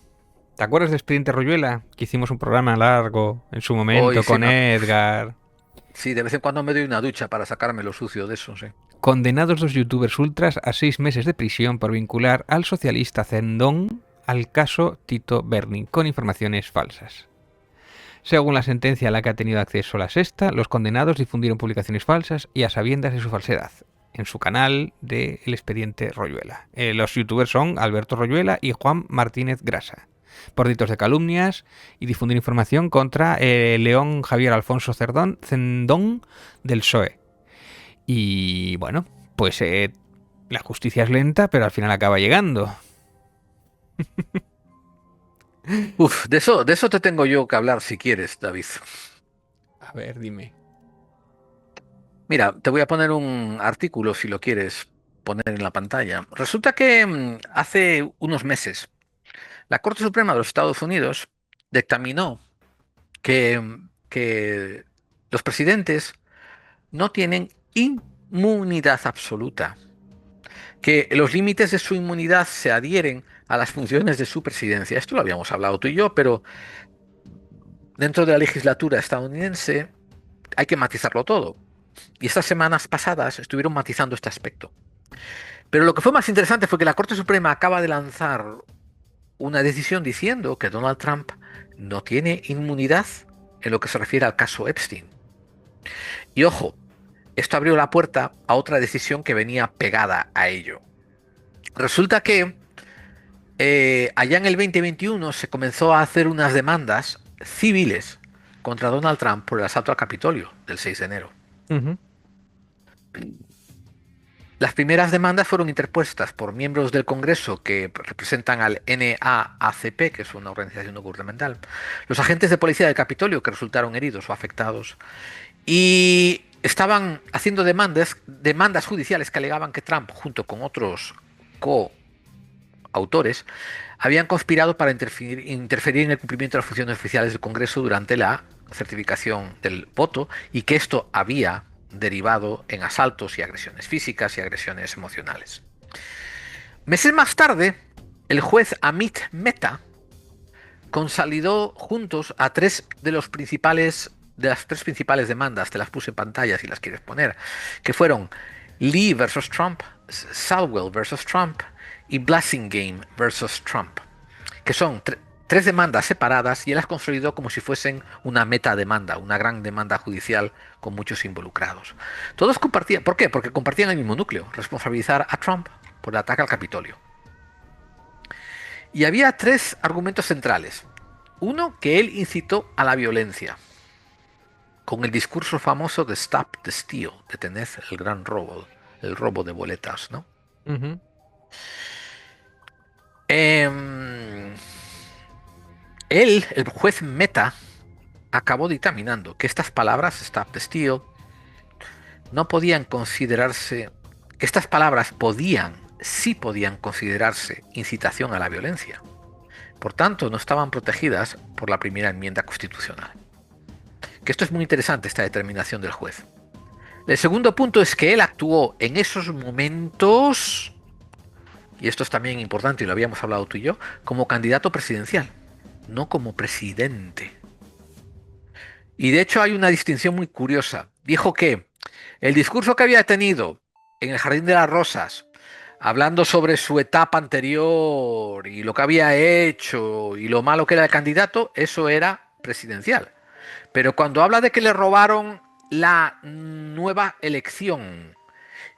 ¿Te acuerdas de Expediente Royuela? Que hicimos un programa largo en su momento con Edgar. Sí, de vez en cuando me doy una ducha para sacarme lo sucio de eso, sí. Condenados 2 youtubers ultras a 6 meses de prisión por vincular al socialista Zendón al caso Tito Berni, con informaciones falsas. Según la sentencia a la que ha tenido acceso La Sexta, los condenados difundieron publicaciones falsas y a sabiendas de su falsedad en su canal de El Expediente Royuela. Los youtubers son Alberto Royuela y Juan Martínez Grasa, por delitos de calumnias y difundir información contra León Javier Alfonso Zendón del PSOE. Y bueno, pues la justicia es lenta, pero al final acaba llegando. Uf, de eso te tengo yo que hablar si quieres, David. A ver, dime. Mira, te voy a poner un artículo si lo quieres poner en la pantalla. Resulta que hace unos meses la Corte Suprema de los Estados Unidos dictaminó que los presidentes no tienen inmunidad absoluta, que los límites de su inmunidad se adhieren a las funciones de su presidencia. Esto lo habíamos hablado tú y yo, pero dentro de la legislatura estadounidense hay que matizarlo todo. Y estas semanas pasadas estuvieron matizando este aspecto. Pero lo que fue más interesante fue que la Corte Suprema acaba de lanzar una decisión diciendo que Donald Trump no tiene inmunidad en lo que se refiere al caso Epstein. Y ojo, esto abrió la puerta a otra decisión que venía pegada a ello. Resulta que allá en el 2021 se comenzó a hacer unas demandas civiles contra Donald Trump por el asalto al Capitolio del 6 de enero. Las primeras demandas fueron interpuestas por miembros del Congreso que representan al NAACP, que es una organización no gubernamental, los agentes de policía del Capitolio que resultaron heridos o afectados, y estaban haciendo demandas judiciales que alegaban que Trump, junto con otros coautores, habían conspirado para interferir en el cumplimiento de las funciones oficiales del Congreso durante la certificación del voto, y que esto había derivado en asaltos y agresiones físicas y agresiones emocionales. Meses más tarde, el juez Amit Mehta consolidó juntos a de las tres principales demandas. Te las puse en pantalla si las quieres poner, que fueron Lee versus Trump, Salwell versus Trump y Blasingame versus Trump, que son tres demandas separadas, y él las consolidó como si fuesen una metademanda, una gran demanda judicial con muchos involucrados. Todos compartían, ¿por qué? Porque compartían el mismo núcleo, responsabilizar a Trump por el ataque al Capitolio. Y había 3 argumentos centrales. Uno, que él incitó a la violencia, con el discurso famoso de Stop the Steal, detened el gran robo, el robo de boletas, ¿no? El juez Mehta acabó dictaminando que estas palabras, Stop the Steal, no podían considerarse, que estas palabras sí podían considerarse incitación a la violencia. Por tanto, no estaban protegidas por la primera enmienda constitucional, que esto es muy interesante, esta determinación del juez. El segundo punto es que él actuó en esos momentos, y esto es también importante y lo habíamos hablado tú y yo, como candidato presidencial, no como presidente. Y de hecho hay una distinción muy curiosa. Dijo que el discurso que había tenido en el Jardín de las Rosas, hablando sobre su etapa anterior y lo que había hecho y lo malo que era el candidato, eso era presidencial. Pero cuando habla de que le robaron la nueva elección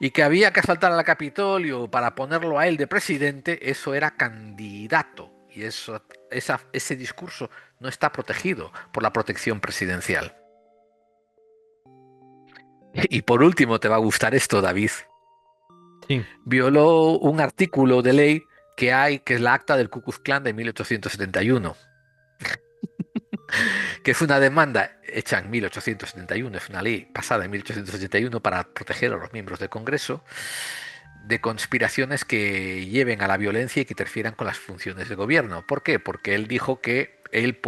y que había que asaltar al Capitolio para ponerlo a él de presidente, eso era candidato. Y ese discurso no está protegido por la protección presidencial. Y por último, te va a gustar esto, David. Sí. Violó un artículo de ley que hay, que es la Acta del Ku Klux Klan de 1871. Que es una demanda hecha en 1871, es una ley pasada en 1881 para proteger a los miembros del Congreso de conspiraciones que lleven a la violencia y que interfieran con las funciones del gobierno. ¿Por qué? Porque él dijo que él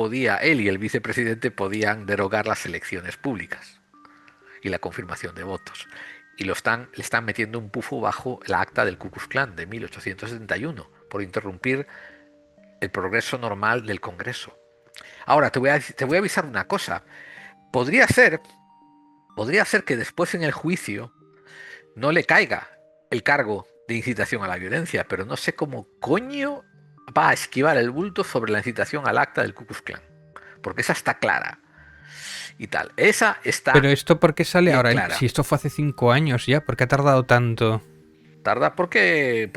y el vicepresidente podían derogar las elecciones públicas y la confirmación de votos. Y le están metiendo un pufo bajo la Acta del Ku Klux Klan de 1871 por interrumpir el progreso normal del Congreso. Ahora, te voy a avisar una cosa. Podría ser que después en el juicio no le caiga el cargo de incitación a la violencia, pero no sé cómo coño va a esquivar el bulto sobre la incitación al acta del Ku Klux Klan. Porque esa está clara. Y tal. Esa está. Pero esto, ¿por qué sale ahora? clara. Si esto fue hace 5 años ya, ¿por qué ha tardado tanto? Tarda porque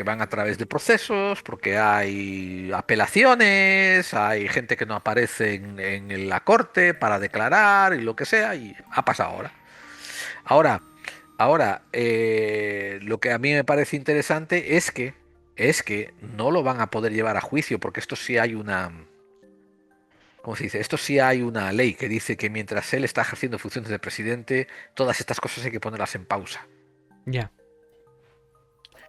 van a través de procesos, porque hay apelaciones, hay gente que no aparece en la corte para declarar y lo que sea, y ha pasado ahora. Ahora, lo que a mí me parece interesante es que no lo van a poder llevar a juicio, porque esto sí hay una... ¿Cómo se dice? Esto sí hay una ley que dice que mientras él está ejerciendo funciones de presidente, todas estas cosas hay que ponerlas en pausa. Ya.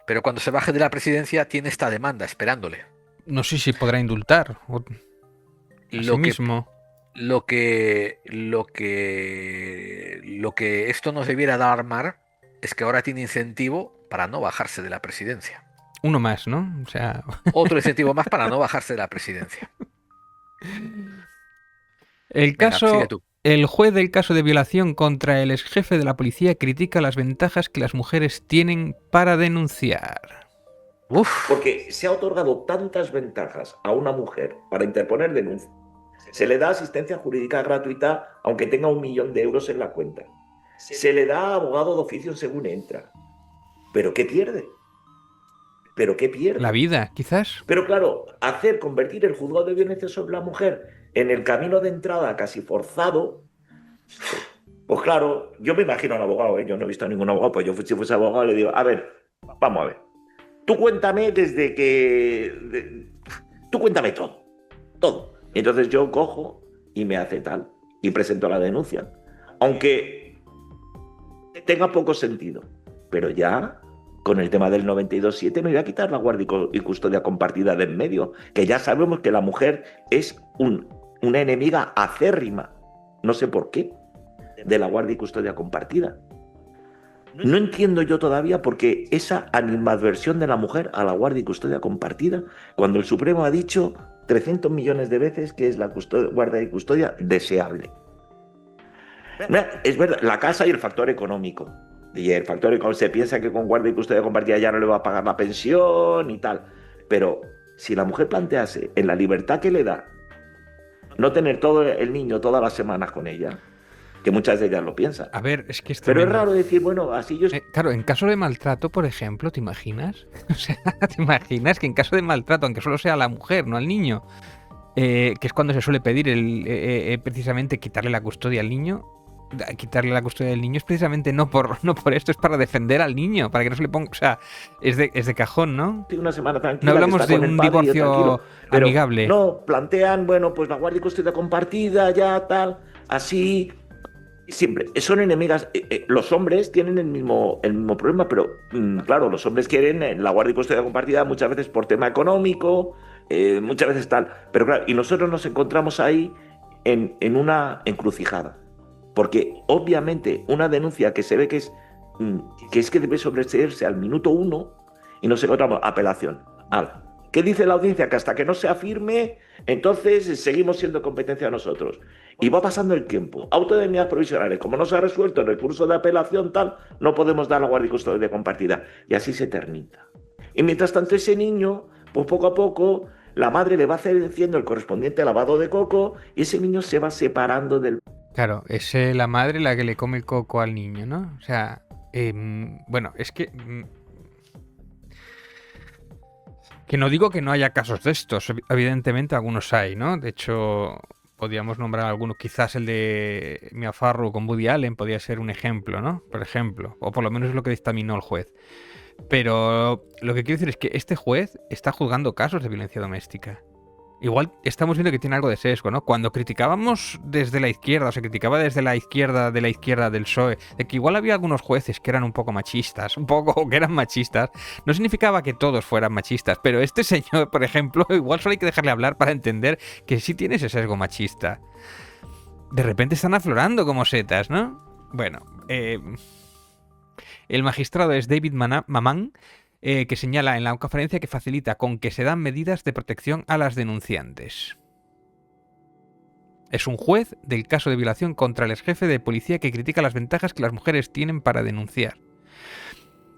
Pero cuando se baje de la presidencia tiene esta demanda esperándole. No sé si podrá indultar. Lo que que esto nos debiera alarmar es que ahora tiene incentivo para no bajarse de la presidencia. Uno más, ¿no? O sea... Otro incentivo más para no bajarse de la presidencia. El juez del caso de violación contra el exjefe de la policía critica las ventajas que las mujeres tienen para denunciar. Porque se ha otorgado tantas ventajas a una mujer para interponer denuncia. Se le da asistencia jurídica gratuita aunque tenga 1 millón de euros en la cuenta. Se le da abogado de oficio según entra. ¿Pero qué pierde? La vida, quizás. Pero claro, convertir el juzgado de violencia sobre la mujer en el camino de entrada casi forzado, pues claro, yo me imagino a un abogado, yo no he visto a ningún abogado, pues yo si fuese abogado le digo, a ver, vamos a ver, tú cuéntame tú cuéntame todo. Y entonces yo cojo y me hace tal, y presento la denuncia, aunque tenga poco sentido, pero ya... Con el tema del 92.7 me voy a quitar la guardia y custodia compartida de en medio, que ya sabemos que la mujer es una enemiga acérrima, no sé por qué, de la guardia y custodia compartida. No entiendo yo todavía por qué esa animadversión de la mujer a la guardia y custodia compartida, cuando el Supremo ha dicho 300 millones de veces que es la guardia y custodia deseable. Es verdad, la casa y el factor económico. Y el factor económico, se piensa que con guardia y custodia compartida ya no le va a pagar la pensión y tal. Pero si la mujer plantease en la libertad que le da no tener todo el niño todas las semanas con ella, que muchas de ellas lo piensan. A ver, es que pero es raro decir, bueno, así yo... Claro, en caso de maltrato, por ejemplo, ¿te imaginas? O sea, ¿te imaginas que en caso de maltrato, aunque solo sea a la mujer, no al niño, que es cuando se suele pedir precisamente quitarle la custodia al niño? Quitarle la custodia del niño es precisamente no por esto, es para defender al niño, para que no se le ponga, o sea, es de cajón, ¿no? Una semana tranquila, no hablamos de un divorcio amigable. No, plantean, bueno, pues la guardia y custodia compartida, ya tal, así, siempre, son enemigas. Los hombres tienen el mismo problema, pero claro, los hombres quieren la guardia y custodia compartida muchas veces por tema económico, muchas veces tal, pero claro, y nosotros nos encontramos ahí en una encrucijada. Porque obviamente una denuncia que se ve que que debe sobreseerse al minuto 1 y nos encontramos apelación. ¿Qué dice la audiencia? Que hasta que no se afirme, entonces seguimos siendo competencia nosotros. Y va pasando el tiempo. Auto de medidas provisionales. Como no se ha resuelto el recurso de apelación tal, no podemos dar la guardia y custodia compartida. Y así se termina. Y mientras tanto ese niño, pues poco a poco, la madre le va haciendo el correspondiente lavado de coco y ese niño se va separando del... Claro, es la madre la que le come el coco al niño, ¿no? O sea, bueno, es que... Que no digo que no haya casos de estos, evidentemente algunos hay, ¿no? De hecho, podríamos nombrar algunos, quizás el de Mia Farrow con Woody Allen podría ser un ejemplo, ¿no? Por ejemplo, o por lo menos es lo que dictaminó el juez. Pero lo que quiero decir es que este juez está juzgando casos de violencia doméstica. Igual estamos viendo que tiene algo de sesgo, ¿no? Cuando criticábamos desde la izquierda, o se criticaba desde la izquierda del PSOE, de que igual había algunos jueces que eran un poco machistas, que eran machistas, no significaba que todos fueran machistas, pero este señor, por ejemplo, igual solo hay que dejarle hablar para entender que sí tiene ese sesgo machista. De repente están aflorando como setas, ¿no? Bueno, el magistrado es David Maman, que señala en la conferencia que facilita con que se dan medidas de protección a las denunciantes. Es un juez del caso de violación contra el exjefe de policía que critica las ventajas que las mujeres tienen para denunciar.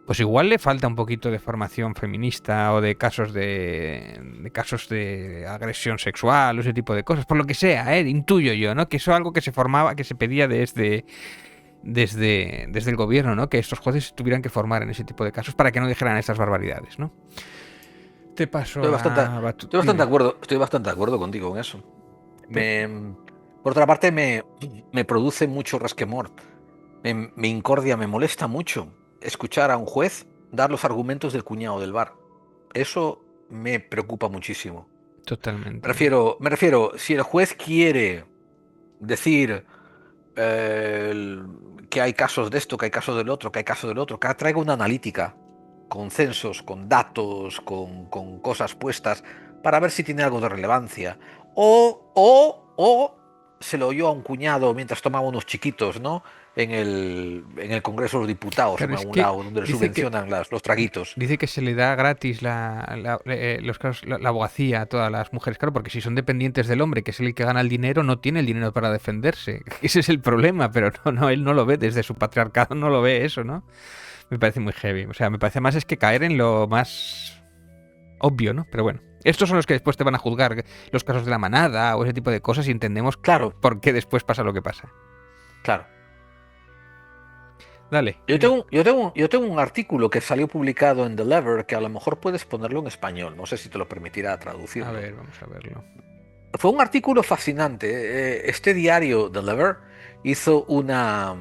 Pues igual le falta un poquito de formación feminista o de casos de agresión sexual o ese tipo de cosas, por lo que sea, intuyo yo, ¿no? Que eso es algo que se formaba, que se pedía desde el gobierno, ¿no? Que estos jueces tuvieran que formar en ese tipo de casos para que no dijeran estas barbaridades, ¿no? Te paso Estoy bastante de acuerdo contigo en eso. Por otra parte, me produce mucho resquemor. Me incordia, me molesta mucho escuchar a un juez dar los argumentos del cuñado del bar. Eso me preocupa muchísimo. Totalmente. Me refiero, si el juez quiere decir que hay casos de esto, que hay casos del otro, que traiga una analítica, con censos, con datos, con cosas puestas, para ver si tiene algo de relevancia. O se lo oyó a un cuñado mientras tomaba unos chiquitos, ¿no? En el Congreso de los Diputados, claro, en algún lado, donde le subvencionan los traguitos. Dice que se le da gratis la abogacía a todas las mujeres, claro, porque si son dependientes del hombre, que es el que gana el dinero, no tiene el dinero para defenderse. Ese es el problema, pero no, él no lo ve desde su patriarcado, no lo ve eso, ¿no? Me parece muy heavy. O sea, me parece más es que caer en lo más obvio, ¿no? Pero bueno. Estos son los que después te van a juzgar los casos de la manada o ese tipo de cosas y entendemos claro por qué después pasa lo que pasa. Claro. Dale. Yo tengo un artículo que salió publicado en The Lever que a lo mejor puedes ponerlo en español. No sé si te lo permitirá traducir. A ver, vamos a verlo. Fue un artículo fascinante. Este diario The Lever hizo una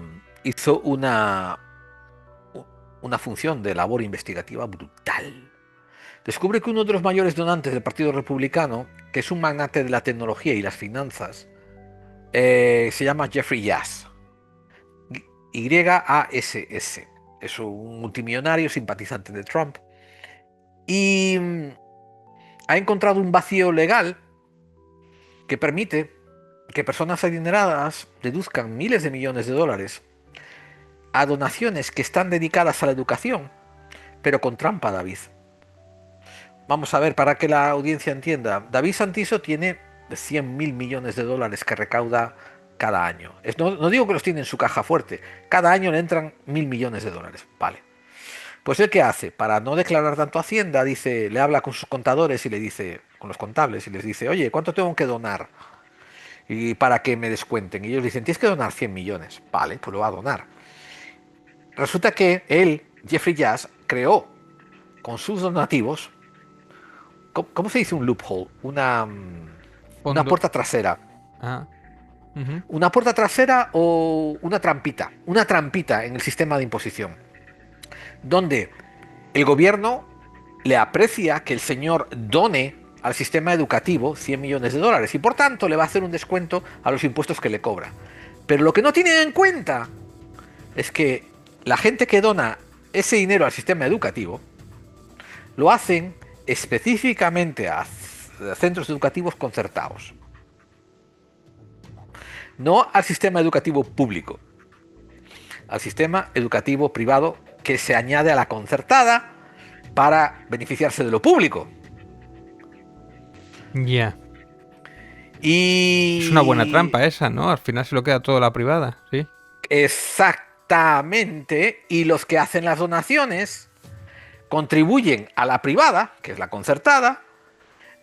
función de labor investigativa brutal. Descubre que uno de los mayores donantes del Partido Republicano, que es un magnate de la tecnología y las finanzas, se llama Jeffrey Yass. Y-A-S-S. Es un multimillonario simpatizante de Trump. Y ha encontrado un vacío legal que permite que personas adineradas deduzcan miles de millones de dólares a donaciones que están dedicadas a la educación, pero con trampa, David. Vamos a ver, para que la audiencia entienda. David Santiso tiene 100.000 millones de dólares que recauda cada año. No digo que los tiene en su caja fuerte. Cada año le entran 1.000 millones de dólares. Vale. Pues ¿él qué hace? Para no declarar tanto Hacienda, le habla con sus contadores y le dice, con los contables, y les dice, oye, ¿cuánto tengo que donar? Y para que me descuenten. Y ellos dicen, tienes que donar 100 millones. Vale, pues lo va a donar. Resulta que él, Jeffrey Yass, creó con sus donativos, ¿cómo se dice un loophole? Una puerta trasera. Una puerta trasera o una trampita en el sistema de imposición, donde el gobierno le aprecia que el señor done al sistema educativo 100 millones de dólares y por tanto le va a hacer un descuento a los impuestos que le cobra. Pero lo que no tienen en cuenta es que la gente que dona ese dinero al sistema educativo lo hacen específicamente a centros educativos concertados. no al sistema educativo público, al sistema educativo privado que se añade a la concertada para beneficiarse de lo público. Ya. Y Es una buena trampa esa, ¿no? Al final se lo queda todo la privada, ¿sí? exactamente, y los que hacen las donaciones contribuyen a la privada, que es la concertada,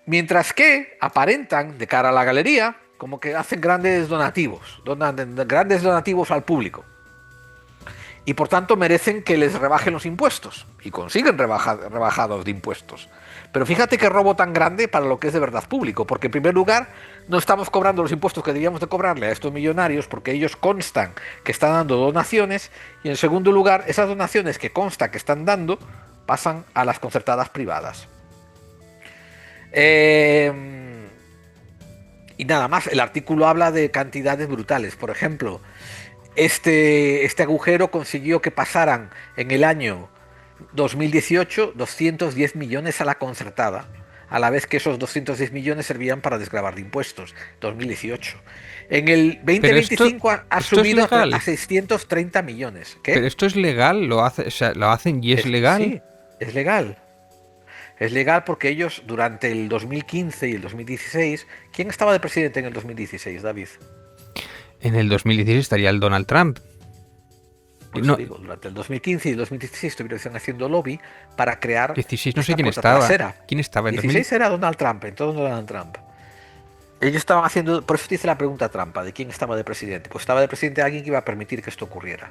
mientras que aparentan de cara a la galería como que hacen grandes donativos al público. Y por tanto merecen que les rebajen los impuestos. Y consiguen rebajados de impuestos. Pero fíjate qué robo tan grande para lo que es de verdad público. Porque en primer lugar no estamos cobrando los impuestos que debíamos de cobrarle a estos millonarios, porque ellos constan que están dando donaciones. Y en segundo lugar, esas donaciones que consta que están dando pasan a las concertadas privadas. Y nada más, el artículo habla de cantidades brutales. Por ejemplo, este agujero consiguió que pasaran en el año 2018 210 millones a la concertada, a la vez que esos 210 millones servían para desgravar de impuestos. 2018. En el 2025 ha subido a 630 millones. ¿Qué? Pero esto es legal, lo hacen y es legal. Sí, es legal. Es legal porque ellos durante el 2015 y el 2016... ¿Quién estaba de presidente en el 2016, David? En el 2016 estaría el Donald Trump. No. Digo, durante el 2015 y el 2016 estuvieron haciendo lobby para crear... 16 no sé quién estaba. Trasera. ¿Quién estaba en 16 era Donald Trump, entonces Donald Trump. Ellos estaban haciendo... Por eso te hice la pregunta trampa, ¿de quién estaba de presidente? Pues estaba de presidente alguien que iba a permitir que esto ocurriera.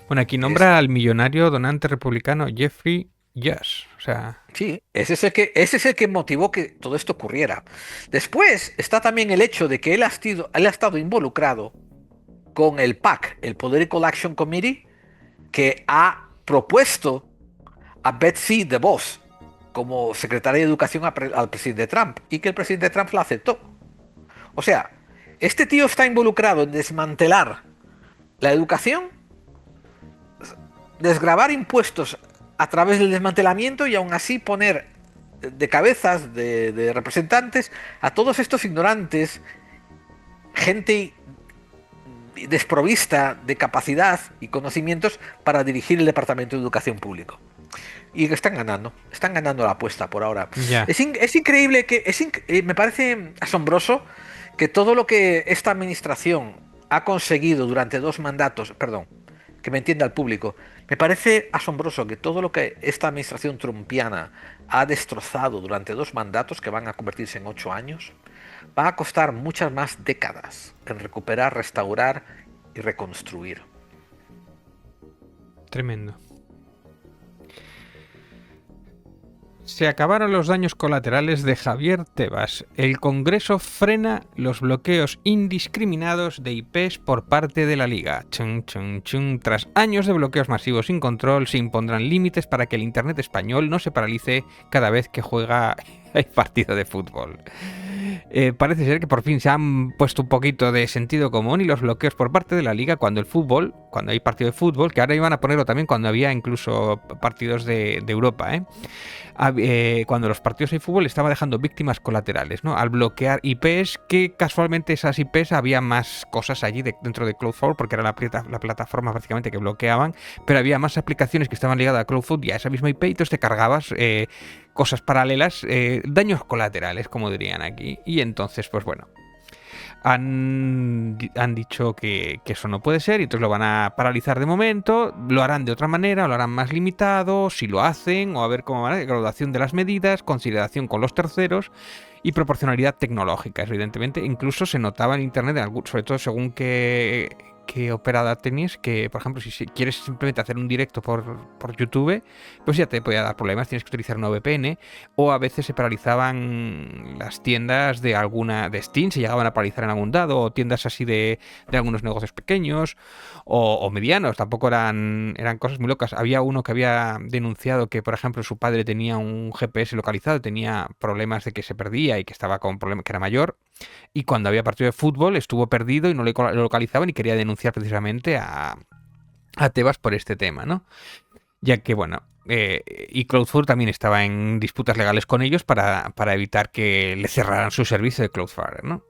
Bueno, aquí nombra al millonario donante republicano Jeffrey Yes, o sea... Sí, ese es el que motivó que todo esto ocurriera. Después está también el hecho de que él ha estado involucrado con el PAC, el Political Action Committee, que ha propuesto a Betsy DeVos como secretaria de Educación al presidente Trump, y que el presidente Trump la aceptó. O sea, este tío está involucrado en desmantelar la educación, desgravar impuestos a través del desmantelamiento y aún así poner de cabezas de representantes a todos estos ignorantes, gente desprovista de capacidad y conocimientos para dirigir el Departamento de Educación Público. Y están ganando la apuesta por ahora. Yeah. Es increíble me parece asombroso que todo lo que esta administración ha conseguido durante 2 mandatos, perdón, que me entienda el público, me parece asombroso que todo lo que esta administración trumpiana ha destrozado durante 2 mandatos, que van a convertirse en 8 años, va a costar muchas más décadas en recuperar, restaurar y reconstruir. Tremendo. Se acabaron los daños colaterales de Javier Tebas. El Congreso frena los bloqueos indiscriminados de IPs por parte de la Liga. Chun, chun, chun. Tras años de bloqueos masivos sin control, se impondrán límites para que el Internet español no se paralice cada vez que juega el partido de fútbol. Parece ser que por fin se han puesto un poquito de sentido común y los bloqueos por parte de la Liga cuando hay partido de fútbol, que ahora iban a ponerlo también cuando había incluso partidos de Europa, cuando los partidos de fútbol estaban dejando víctimas colaterales, ¿no? Al bloquear IPs, que casualmente esas IPs había más cosas allí dentro de Cloudflare, porque era la plataforma prácticamente que bloqueaban, pero había más aplicaciones que estaban ligadas a Cloudflare y a esa misma IP, y entonces te cargabas cosas paralelas, daños colaterales, como dirían aquí. Y entonces, pues bueno, han dicho que eso no puede ser y entonces lo van a paralizar de momento. Lo harán de otra manera, lo harán más limitado, si lo hacen, o a ver cómo van a graduación de las medidas, consideración con los terceros y proporcionalidad tecnológica, evidentemente. Incluso se notaba en internet, sobre todo según qué operada tenías, que por ejemplo si quieres simplemente hacer un directo por YouTube, pues ya te podía dar problemas, tienes que utilizar una VPN, o a veces se paralizaban las tiendas de Steam, se llegaban a paralizar en algún dado, o tiendas así de algunos negocios pequeños o medianos, tampoco eran cosas muy locas. Había uno que había denunciado que por ejemplo su padre tenía un GPS localizado, tenía problemas de que se perdía y que estaba con problemas, que era mayor, y cuando había partido de fútbol estuvo perdido y no lo localizaban y quería denunciar precisamente a Tebas por este tema, ¿no? Ya que, bueno, y Cloudflare también estaba en disputas legales con ellos para evitar que le cerraran su servicio de Cloudflare, ¿no?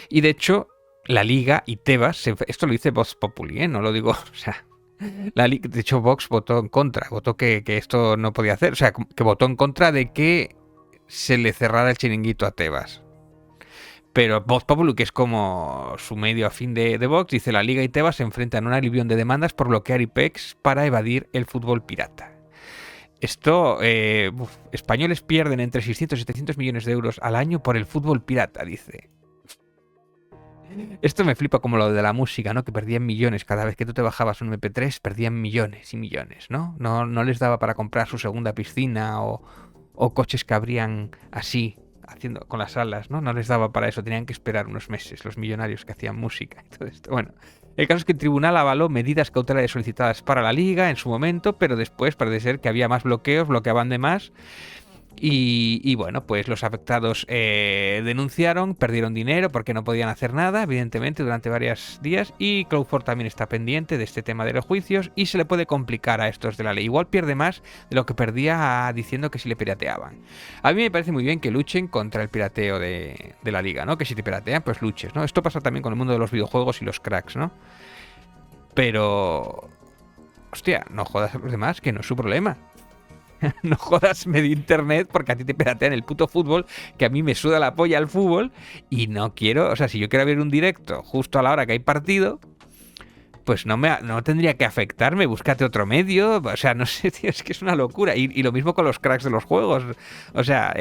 Y de hecho, la Liga y Tebas, esto lo dice Vox Populi, no lo digo, o sea, de hecho Vox votó en contra, votó que esto no podía hacer, o sea, que votó en contra de que se le cerrara el chiringuito a Tebas. Pero Vox Populi, que es como su medio afín de Vox, dice: la Liga y Tebas se enfrentan a un alivión de demandas por bloquear IPEX para evadir el fútbol pirata. Esto, españoles pierden entre 600 y 700 millones de euros al año por el fútbol pirata, dice. Esto me flipa como lo de la música, ¿no? Que perdían millones cada vez que tú te bajabas un MP3, perdían millones y millones, ¿no? No les daba para comprar su segunda piscina o coches que abrían así, haciendo con las alas, ¿no? No les daba para eso, tenían que esperar unos meses los millonarios que hacían música y todo esto. Bueno, el caso es que el tribunal avaló medidas cautelares solicitadas para la Liga en su momento, pero después parece ser que había más bloqueos, bloqueaban de más. Y bueno, pues los afectados denunciaron, perdieron dinero porque no podían hacer nada, evidentemente, durante varios días. Y Cloudflare también está pendiente de este tema de los juicios y se le puede complicar a estos de la ley. Igual pierde más de lo que perdía diciendo que si le pirateaban. A mí me parece muy bien que luchen contra el pirateo de la Liga, ¿no? Que si te piratean, pues luches, ¿no? Esto pasa también con el mundo de los videojuegos y los cracks, ¿no? Pero... hostia, no jodas a los demás, que no es su problema. No jodas medio internet porque a ti te piratean el puto fútbol, que a mí me suda la polla el fútbol y no quiero, o sea, si yo quiero ver un directo justo a la hora que hay partido, pues no tendría que afectarme, búscate otro medio, o sea, no sé, tío, es que es una locura. Y lo mismo con los cracks de los juegos, o sea,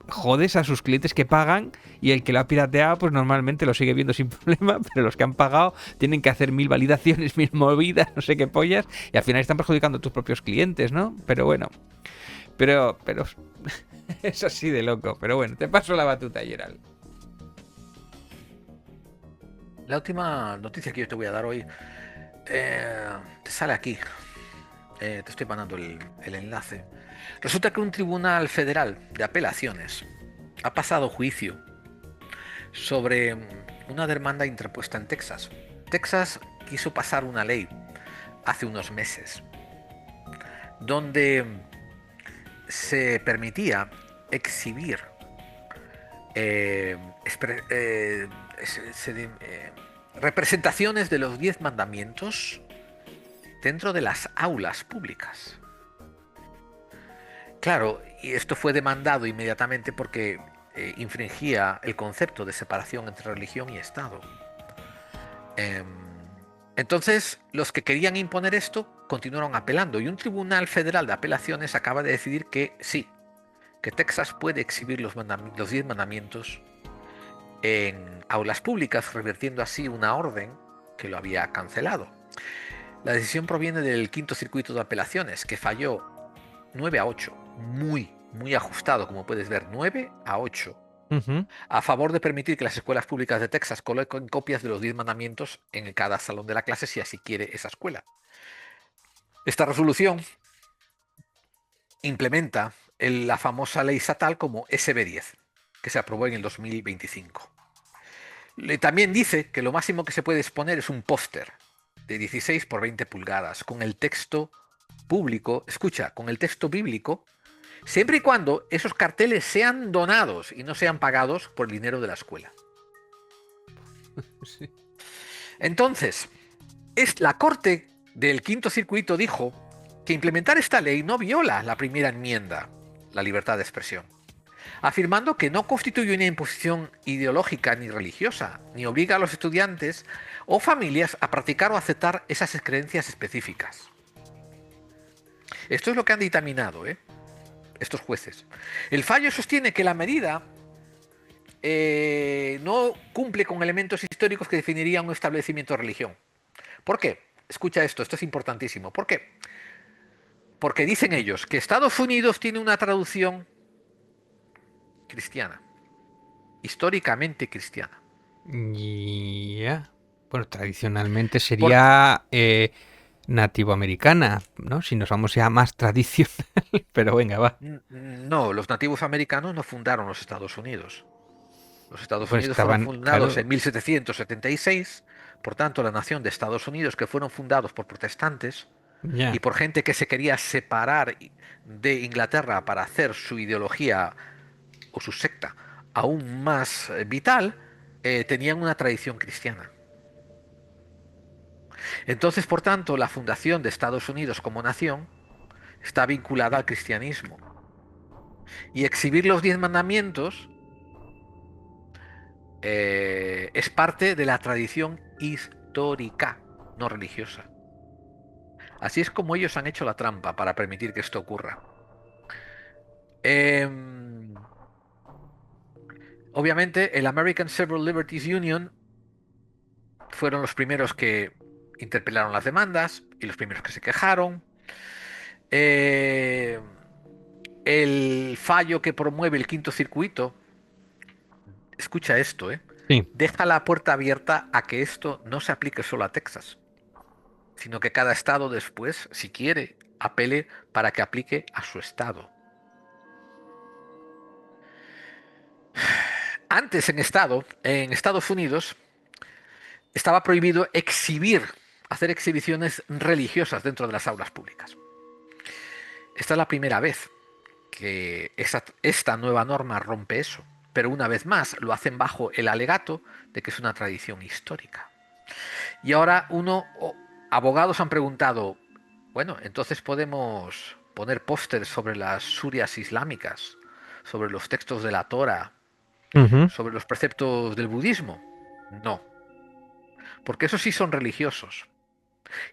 jodes a sus clientes que pagan y el que lo ha pirateado pues normalmente lo sigue viendo sin problema, pero los que han pagado tienen que hacer 1000 validaciones, 1000 movidas, no sé qué pollas, y al final están perjudicando a tus propios clientes, ¿no? Pero bueno, pero es así de loco. Pero bueno, te paso la batuta, Gerald. La última noticia que yo te voy a dar hoy te sale aquí. Te estoy mandando el enlace. Resulta que un tribunal federal de apelaciones ha pasado juicio sobre una demanda interpuesta en Texas. Texas quiso pasar una ley hace unos meses donde se permitía exhibir representaciones de los 10 mandamientos dentro de las aulas públicas. Claro, y esto fue demandado inmediatamente porque infringía el concepto de separación entre religión y Estado. Entonces, los que querían imponer esto continuaron apelando y un tribunal federal de apelaciones acaba de decidir que sí, que Texas puede exhibir los 10 mandamientos en aulas públicas, revirtiendo así una orden que lo había cancelado. La decisión proviene del quinto circuito de apelaciones, que falló 9-8, muy ajustado, como puedes ver, 9-8, a favor de permitir que las escuelas públicas de Texas coloquen copias de los 10 mandamientos en cada salón de la clase si así quiere esa escuela. Esta resolución implementa la famosa ley estatal como SB10, que se aprobó en el 2025. También dice que lo máximo que se puede exponer es un póster de 16 por 20 pulgadas con el texto público, escucha, con el texto bíblico, siempre y cuando esos carteles sean donados y no sean pagados por el dinero de la escuela. Sí. Entonces, la Corte del Quinto Circuito dijo que implementar esta ley no viola la primera enmienda, la libertad de expresión, afirmando que no constituye una imposición ideológica ni religiosa, ni obliga a los estudiantes o familias a practicar o aceptar esas creencias específicas. Esto es lo que han dictaminado, estos jueces. El fallo sostiene que la medida no cumple con elementos históricos que definirían un establecimiento de religión. ¿Por qué? Escucha esto es importantísimo. ¿Por qué? Porque dicen ellos que Estados Unidos tiene una traducción cristiana, históricamente cristiana. Yeah. Bueno, tradicionalmente sería nativoamericana, ¿no? Si nos vamos ya más tradicional, pero venga, va. No, los nativos americanos no fundaron los Estados Unidos. Los Estados Unidos fueron fundados en 1776, por tanto la nación de Estados Unidos, que fueron fundados por protestantes y por gente que se quería separar de Inglaterra para hacer su ideología o su secta aún más vital, tenían una tradición cristiana. Entonces, por tanto, la fundación de Estados Unidos como nación está vinculada al cristianismo. Y exhibir los 10 mandamientos es parte de la tradición histórica, no religiosa. Así es como ellos han hecho la trampa para permitir que esto ocurra. Obviamente, el American Civil Liberties Union fueron los primeros que interpelaron las demandas y los primeros que se quejaron. El fallo que promueve el Quinto Circuito, escucha esto, Sí. deja la puerta abierta a que esto no se aplique solo a Texas, sino que cada estado después, si quiere, apele para que aplique a su estado. Antes en Estados Unidos, estaba prohibido hacer exhibiciones religiosas dentro de las aulas públicas. Esta es la primera vez que esta nueva norma rompe eso, pero una vez más lo hacen bajo el alegato de que es una tradición histórica. Y ahora abogados han preguntado, bueno, entonces podemos poner pósters sobre las surias islámicas, sobre los textos de la Torá, sobre los preceptos del budismo. No, porque esos sí son religiosos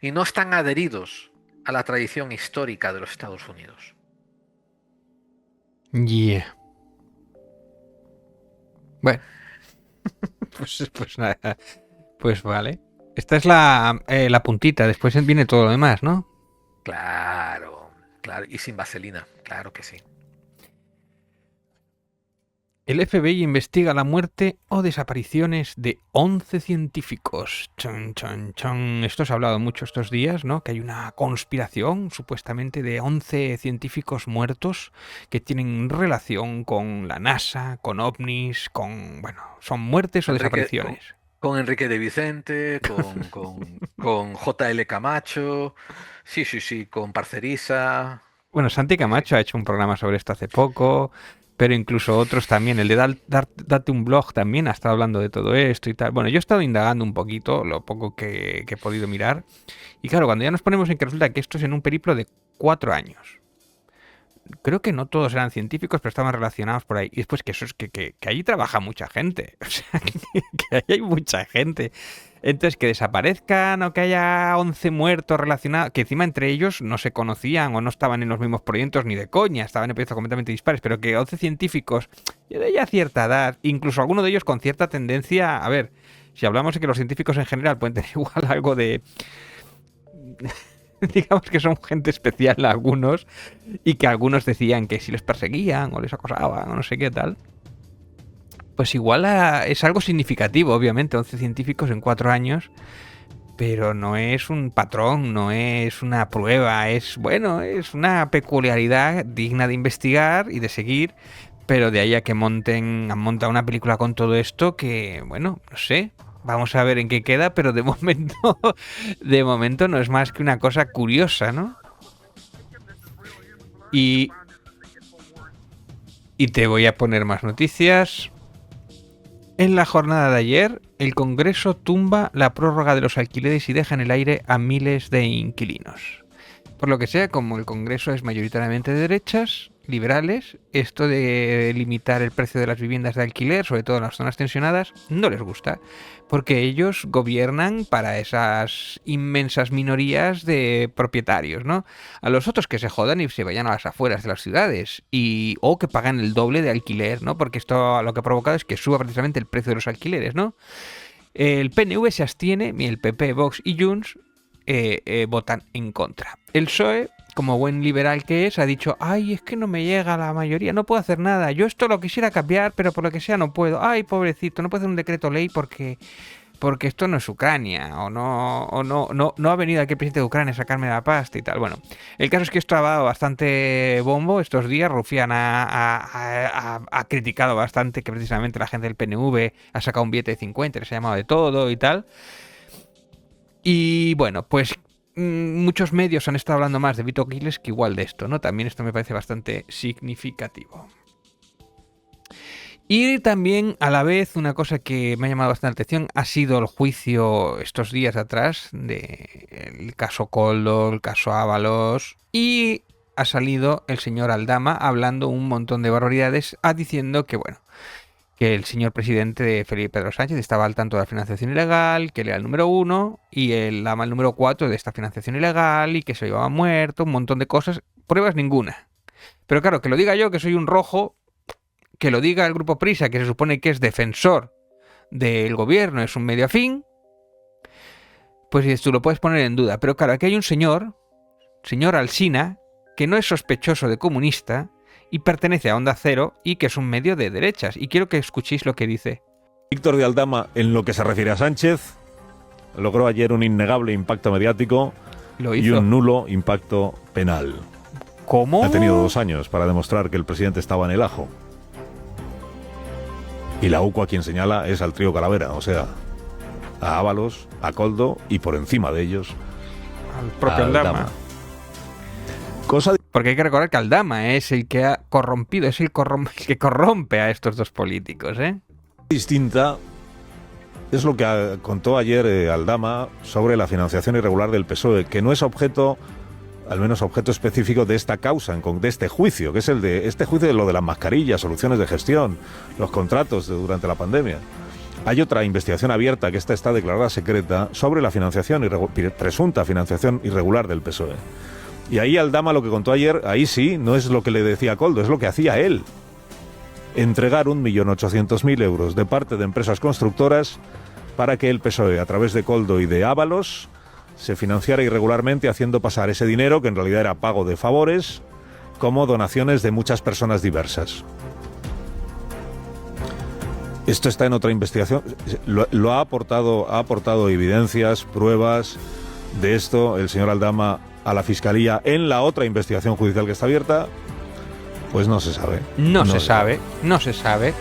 y no están adheridos a la tradición histórica de los Estados Unidos. Yeah. Bueno, pues nada, pues vale. Esta es la puntita, después viene todo lo demás, ¿no? Claro, y sin vaselina, claro que sí. El FBI investiga la muerte o desapariciones de 11 científicos. Chon, chon, chon. Esto se ha hablado mucho estos días, ¿no? Que hay una conspiración, supuestamente, de 11 científicos muertos que tienen relación con la NASA, con ovnis, bueno, son muertes o desapariciones. Con Enrique de Vicente, con JL Camacho, sí, con Parcerisa. Bueno, Santi Camacho ha hecho un programa sobre esto hace poco. Pero incluso otros también, el de Date un Blog también ha estado hablando de todo esto y tal. Bueno, yo he estado indagando un poquito, lo poco que he podido mirar. Y claro, cuando ya nos ponemos en que resulta que esto es en un periplo de 4 años. Creo que no todos eran científicos, pero estaban relacionados por ahí. Y después que eso es que allí trabaja mucha gente. O sea, que ahí hay mucha gente. Entonces, que desaparezcan o que haya 11 muertos relacionados, que encima entre ellos no se conocían o no estaban en los mismos proyectos ni de coña, estaban en proyectos completamente dispares, pero que 11 científicos de ya cierta edad, incluso alguno de ellos con cierta tendencia, a ver, si hablamos de que los científicos en general pueden tener igual algo de... digamos que son gente especial algunos, y que algunos decían que si les perseguían o les acosaban o no sé qué tal, pues igual es algo significativo, obviamente, 11 científicos en 4 años, pero no es un patrón, no es una prueba, es una peculiaridad digna de investigar y de seguir, pero de ahí a que han montado una película con todo esto que, bueno, no sé, vamos a ver en qué queda, pero de momento no es más que una cosa curiosa, ¿no? Y te voy a poner más noticias. En la jornada de ayer, el Congreso tumba la prórroga de los alquileres y deja en el aire a miles de inquilinos. Por lo que sea, como el Congreso es mayoritariamente de derechas, liberales, esto de limitar el precio de las viviendas de alquiler, sobre todo en las zonas tensionadas, no les gusta, porque ellos gobiernan para esas inmensas minorías de propietarios, ¿no? A los otros que se jodan y se vayan a las afueras de las ciudades, o que pagan el doble de alquiler, ¿no? Porque esto lo que ha provocado es que suba precisamente el precio de los alquileres, ¿no? El PNV se abstiene, y el PP, Vox y Junts votan en contra. El PSOE, como buen liberal que es, ha dicho, ay, es que no me llega la mayoría, no puedo hacer nada, yo esto lo quisiera cambiar, pero por lo que sea no puedo, ay, pobrecito, no puedo hacer un decreto ley porque esto no es Ucrania, o no ha venido aquí el presidente de Ucrania a sacarme la pasta y tal. Bueno, el caso es que esto ha dado bastante bombo estos días. Rufián ha criticado bastante que precisamente la gente del PNV ha sacado un billete de 50, les ha llamado de todo y tal. Y bueno, pues muchos medios han estado hablando más de Vito Giles que igual de esto, ¿no? También esto me parece bastante significativo. Y también, a la vez, una cosa que me ha llamado bastante la atención ha sido el juicio estos días atrás del caso Koldo, el caso Ábalos, y ha salido el señor Aldama hablando un montón de barbaridades, diciendo que, bueno, que el señor presidente Felipe Pedro Sánchez estaba al tanto de la financiación ilegal, que él era el número 1 y el Lama el número 4 de esta financiación ilegal y que se llevaba muerto, un montón de cosas, pruebas ninguna. Pero claro, que lo diga yo, que soy un rojo, que lo diga el Grupo Prisa, que se supone que es defensor del gobierno, es un medio afín, pues tú lo puedes poner en duda. Pero claro, aquí hay un señor Alsina, que no es sospechoso de comunista y pertenece a Onda Cero y que es un medio de derechas. Y quiero que escuchéis lo que dice. Víctor de Aldama, en lo que se refiere a Sánchez, logró ayer un innegable impacto mediático y un nulo impacto penal. ¿Cómo? Ha tenido 2 años para demostrar que el presidente estaba en el ajo. Y la UCO a quien señala es al trío Calavera, o sea, a Ábalos, a Koldo y por encima de ellos al propio Aldama. Porque hay que recordar que Aldama es el que ha corrompido, es el que corrompe a estos dos políticos, ¿eh? Distinta es lo que contó ayer Aldama sobre la financiación irregular del PSOE, que no es objeto, al menos objeto específico de esta causa, de este juicio, que es el de este juicio de lo de las mascarillas, soluciones de gestión, los contratos durante la pandemia. Hay otra investigación abierta, que esta está declarada secreta, sobre la presunta financiación irregular del PSOE. Y ahí Aldama lo que contó ayer, ahí sí, no es lo que le decía Koldo, es lo que hacía él. Entregar 1.800.000 euros de parte de empresas constructoras para que el PSOE, a través de Koldo y de Ábalos, se financiara irregularmente, haciendo pasar ese dinero, que en realidad era pago de favores, como donaciones de muchas personas diversas. Esto está en otra investigación, lo ha aportado evidencias, pruebas de esto el señor Aldama a la Fiscalía en la otra investigación judicial que está abierta. Pues no se sabe. No se sabe.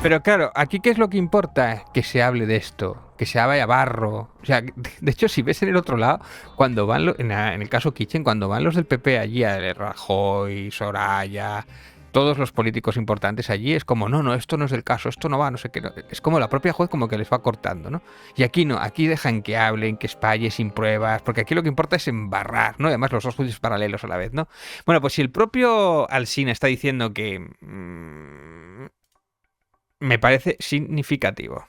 Pero claro, aquí ¿qué es lo que importa? Que se hable de esto, que se vaya barro. O sea, de hecho, si ves en el otro lado, cuando van, en el caso Kitchen, cuando van los del PP allí, a Rajoy, Soraya, todos los políticos importantes allí, es como, no, esto no es el caso, esto no va, no sé qué. No. Es como la propia juez como que les va cortando, ¿no? Y aquí no, aquí dejan que hablen, que espalle sin pruebas, porque aquí lo que importa es embarrar, ¿no? Además, los dos juicios paralelos a la vez, ¿no? Bueno, pues si el propio Alsina está diciendo que... me parece significativo.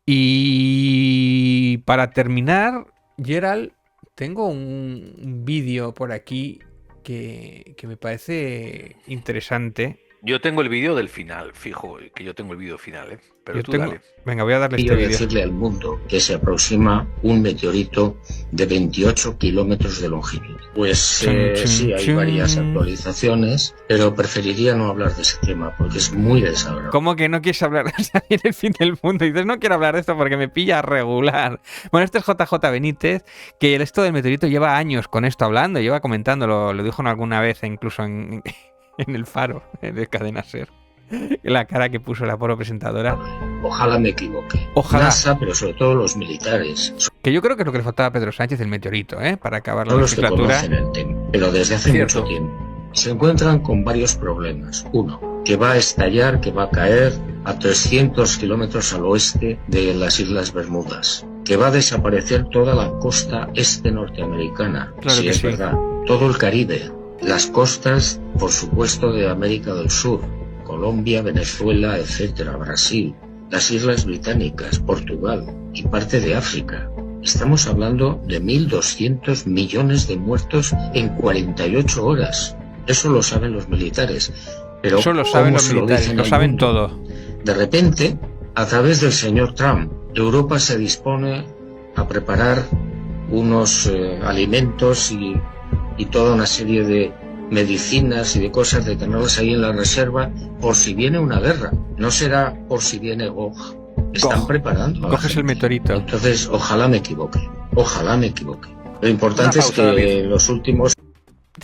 Y para terminar, Gerald, tengo un vídeo por aquí que me parece interesante. Yo tengo el vídeo del final, fijo, que yo tengo el vídeo final, ¿eh? Pero dale. Venga, voy a darle este Quiero vídeo. decirle al mundo que se aproxima un meteorito de 28 kilómetros de longitud. Pues sí, hay varias actualizaciones, pero preferiría no hablar de ese tema porque es muy desagradable. ¿Cómo que no quieres hablar de el fin del mundo? Y dices, no quiero hablar de esto porque me pilla regular. Bueno, este es JJ Benítez, que esto del meteorito lleva años con esto hablando, lleva comentándolo, lo dijo alguna vez incluso en el Faro de Cadena Ser. La cara que puso la pobre presentadora. Ojalá me equivoque. Ojalá. NASA, pero sobre todo los militares. Que yo creo que es lo que le faltaba a Pedro Sánchez, el meteorito, para acabar la Son los que legislatura. conocen el tema, pero desde hace mucho tiempo. Se encuentran con varios problemas. Uno, que va a estallar, que va a caer a 300 kilómetros al oeste de las Islas Bermudas. Que va a desaparecer toda la costa este norteamericana. Claro si que es sí. verdad. Todo el Caribe. Las costas, por supuesto, de América del Sur. Colombia, Venezuela, etcétera, Brasil, las Islas Británicas, Portugal y parte de África. Estamos hablando de 1.200 millones de muertos en 48 horas. Eso lo saben los militares. Pero Eso lo saben ¿cómo los se lo militares, dicen lo al saben mundo? todo. De repente, a través del señor Trump, Europa se dispone a preparar unos alimentos y toda una serie de medicinas y de cosas, de tenerlas ahí en la reserva por si viene una guerra. No será por si viene Gog. Están preparando. Coges el meteorito. Entonces, ojalá me equivoque. Ojalá me equivoque. Lo importante es Una pausa, que David. los últimos...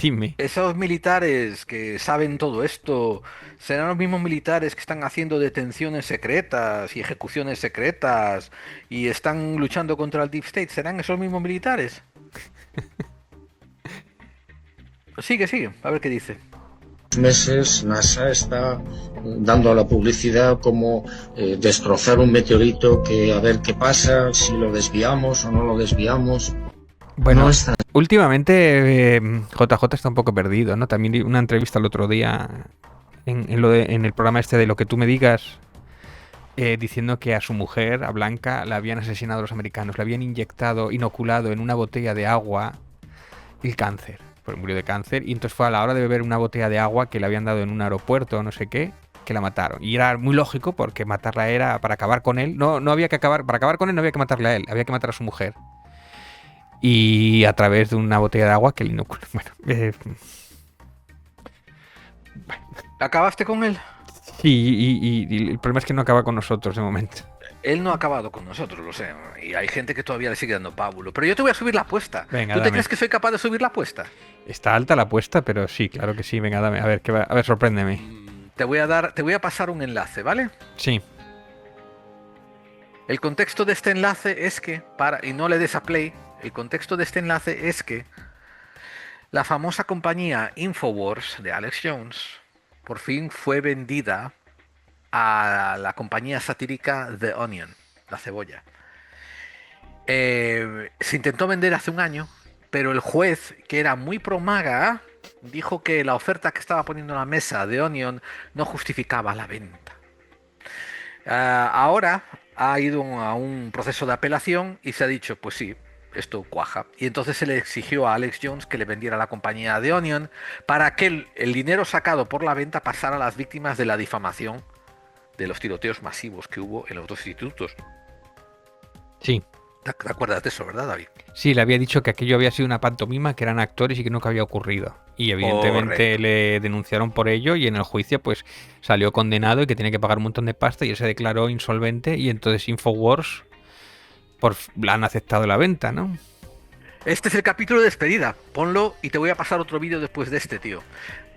Dime. Esos militares que saben todo esto, ¿serán los mismos militares que están haciendo detenciones secretas y ejecuciones secretas y están luchando contra el Deep State? ¿Serán esos mismos militares? Sigue, a ver qué dice. meses NASA está dando a la publicidad como destrozar un meteorito, que a ver qué pasa, si lo desviamos o no lo desviamos. Bueno, No está. últimamente JJ está un poco perdido, ¿no? También di una entrevista el otro día en el programa este de Lo que tú me digas, diciendo que a su mujer, a Blanca, la habían asesinado los americanos, le habían inoculado en una botella de agua el cáncer. Pues murió de cáncer y entonces fue a la hora de beber una botella de agua que le habían dado en un aeropuerto o no sé qué, que la mataron. Y era muy lógico porque matarla era para acabar con él. No había que acabar, para acabar con él no había que matarle a él, había que matar a su mujer. Y a través de una botella de agua que le inoculó. Bueno, ¿Acabaste con él? sí, y el problema es que no acaba con nosotros de momento. Él no ha acabado con nosotros, lo sé. Y hay gente que todavía le sigue dando pábulo. Pero yo te voy a subir la apuesta. Venga, ¿Tú te dame. crees que soy capaz de subir la apuesta? Está alta la apuesta, pero sí, claro que sí. Venga, dame. A ver, a ver, sorpréndeme. Te voy a pasar un enlace, ¿vale? Sí. El contexto de este enlace es que, y no le des a play, el contexto de este enlace es que la famosa compañía Infowars de Alex Jones por fin fue vendida a la compañía satírica The Onion, La Cebolla. Se intentó vender hace un año, pero el juez, que era muy pro MAGA, dijo que la oferta que estaba poniendo en la mesa The Onion no justificaba la venta. Ahora ha ido a un proceso de apelación y se ha dicho, pues sí, esto cuaja. Y entonces se le exigió a Alex Jones que le vendiera la compañía The Onion para que el dinero sacado por la venta pasara a las víctimas de la difamación de los tiroteos masivos que hubo en los dos institutos. Sí. ¿Te acuerdas de eso, verdad, David? Sí, le había dicho que aquello había sido una pantomima, que eran actores y que nunca había ocurrido. Y evidentemente Correcto. le denunciaron por ello y en el juicio pues salió condenado y que tiene que pagar un montón de pasta y él se declaró insolvente y entonces Infowars la han aceptado la venta, ¿no? Este es el capítulo de despedida. Ponlo y te voy a pasar otro vídeo después de este, tío.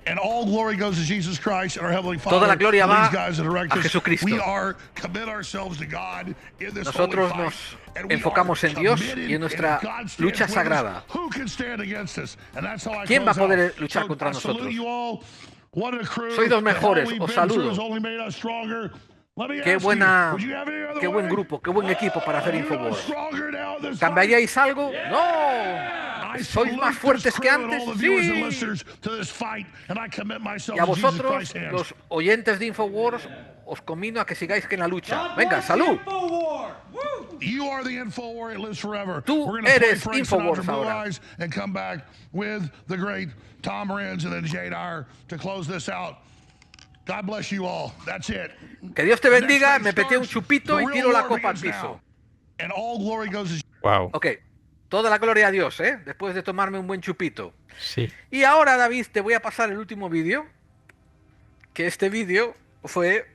And all glory goes to Jesus Christ and our Heavenly Father. Toda la gloria and va these guys that direct a us. Jesucristo. We are commit ourselves to God in this Nosotros holy nos fight, and we enfocamos are en Dios committed, y en nuestra and God stands lucha with us. sagrada. Who can stand against us? And that's how I ¿Quién va a close poder out. luchar So, contra I salute nosotros? you all. What a crew. Sois los The hell mejores, we've os been through saludo. has only made us stronger. Let me Qué ask you, buena, would you have any other qué buen way? grupo, qué buen equipo para hacer Are you Infowars. stronger now this ¿Cambiaríais algo? ¡No! I ¿Sois salute más this fuertes que crew and antes? all the viewers and Sí. listeners to this fight, and I commit myself Y a to Jesus vosotros, Christ's hands. los oyentes de Infowars, os conmino a que sigáis que en la lucha. Venga, salud. You are the Infowar, it lives forever. Tú We're gonna play eres Frank Infowars Sinatra, Blue ahora. Eyes, and come back with the great Tom Renz and then Jade Dyer to close this out. God bless you all. That's it. Que Dios te The next bendiga, fight me peté un starts. chupito The y real tiro la war copa al begins piso. now. And all glory goes to Wow. Ok, toda la gloria a Dios, ¿eh? Después de tomarme un buen chupito. Sí. Y ahora, David, te voy a pasar el último vídeo. Que este vídeo fue...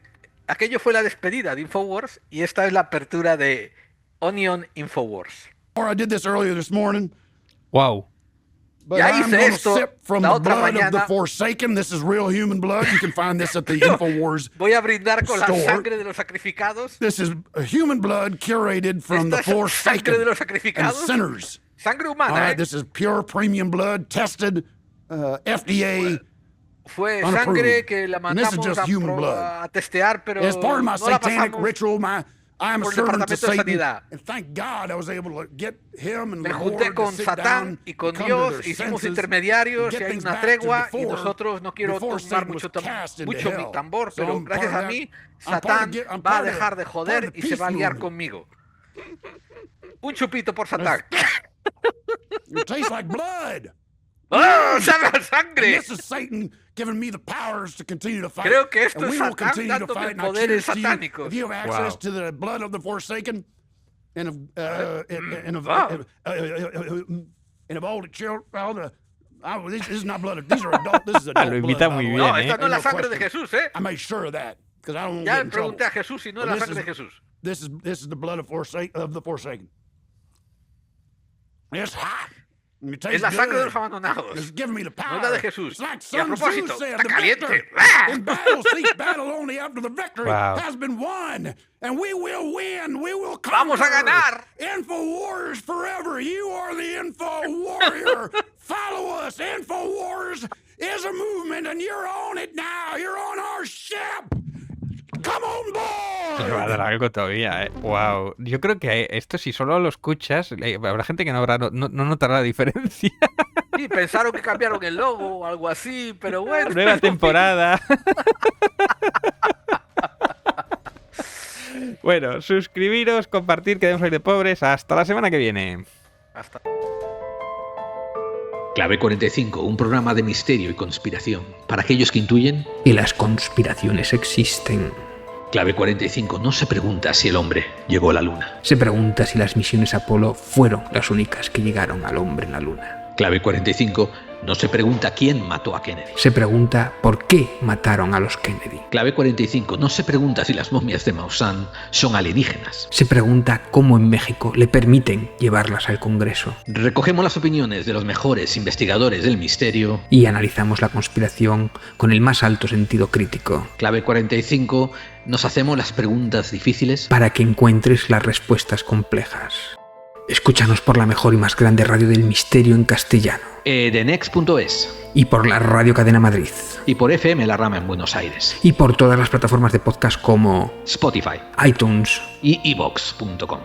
Aquello fue la despedida de Infowars y esta es la apertura de Onion Infowars. I did this earlier this morning. Wow. But Ya I'm hice gonna esto sip from la the otra blood of the mañana. Forsaken. This is real human blood. You can find this at the Infowars Voy a brindar con la store. sangre de los sacrificados. This is a human blood curated from the Esta es sangre de Forsaken los and sacrificados. sinners. Sangre All humana, right, ¿eh? this is pure premium blood, tested, FDA. Fue unapproved. sangre que la And this is mandamos just human blood. a testear, pero As part of my no la satanic pasamos ritual, I am a por el servant to Departamento de Satan, Sanidad. and thank God I was able to get him and Me the junté Lord con to sit Satán down y con and come to Dios, their hicimos senses, intermediarios get y hay things una back to tregua y before- nosotros no quiero before tomar Satan was cast into mucho mi hell. tambor, So pero I'm gracias part a of mí that. I'm Satán I'm va a part of- dejar de part joder of the y se va a peace liar movement. conmigo. Un chupito por Satán. It tastes like blood. ¡Oh, sabe a And sangre! this is Satan giving me the powers to continue to fight. Creo que esto and es we will Satán continue to dándome fight. And I poderes cheers to you. satánicos. If you have access Wow. to the blood of the Forsaken and of and of all the children, this is not blood. These are adult. This is adult Lo blood. imita by muy the bien, way. No, esta no es la Ain't sangre de question. Jesús, ¿eh? I made sure of that because I don't Ya get le in trouble. pregunté a Jesús si no es But la sangre de Jesús. This is the blood of the Forsaken. It's hot. And it Es tastes la sangre de good. los abandonados. It's giving me the No power. es la de Jesús. It's like Y a Sun Tzu propósito, said, está the caliente. victor ¡Ah! in battle seeks battle only after the victory Wow. has been won. And we will win. We will conquer. ¡Vamos a ganar! InfoWars forever. You are the Info Warrior. Follow us. InfoWars is a movement and you're on it now. You're on our ship. Come on board. Me va a dar algo todavía, ¿eh? Wow. Yo creo que esto, si solo lo escuchas, habrá gente que no notará la diferencia. Sí, pensaron que cambiaron el logo o algo así, pero bueno. Nueva temporada. Bueno, suscribiros, compartir, queremos salir de pobres. Hasta la semana que viene. Hasta. Clave 45, un programa de misterio y conspiración para aquellos que intuyen que las conspiraciones existen. Clave 45 no se pregunta si el hombre llegó a la luna. Se pregunta si las misiones Apolo fueron las únicas que llegaron al hombre en la luna. Clave 45 no se pregunta quién mató a Kennedy. Se pregunta por qué mataron a los Kennedy. Clave 45 no se pregunta si las momias de Maussan son alienígenas. Se pregunta cómo en México le permiten llevarlas al Congreso. Recogemos las opiniones de los mejores investigadores del misterio y analizamos la conspiración con el más alto sentido crítico. Clave 45 nos hacemos las preguntas difíciles para que encuentres las respuestas complejas. Escúchanos por la mejor y más grande radio del misterio en castellano. Edenex.es. Y por la Radio Cadena Madrid. Y por FM La Rama en Buenos Aires. Y por todas las plataformas de podcast como Spotify, iTunes y iVoox.com.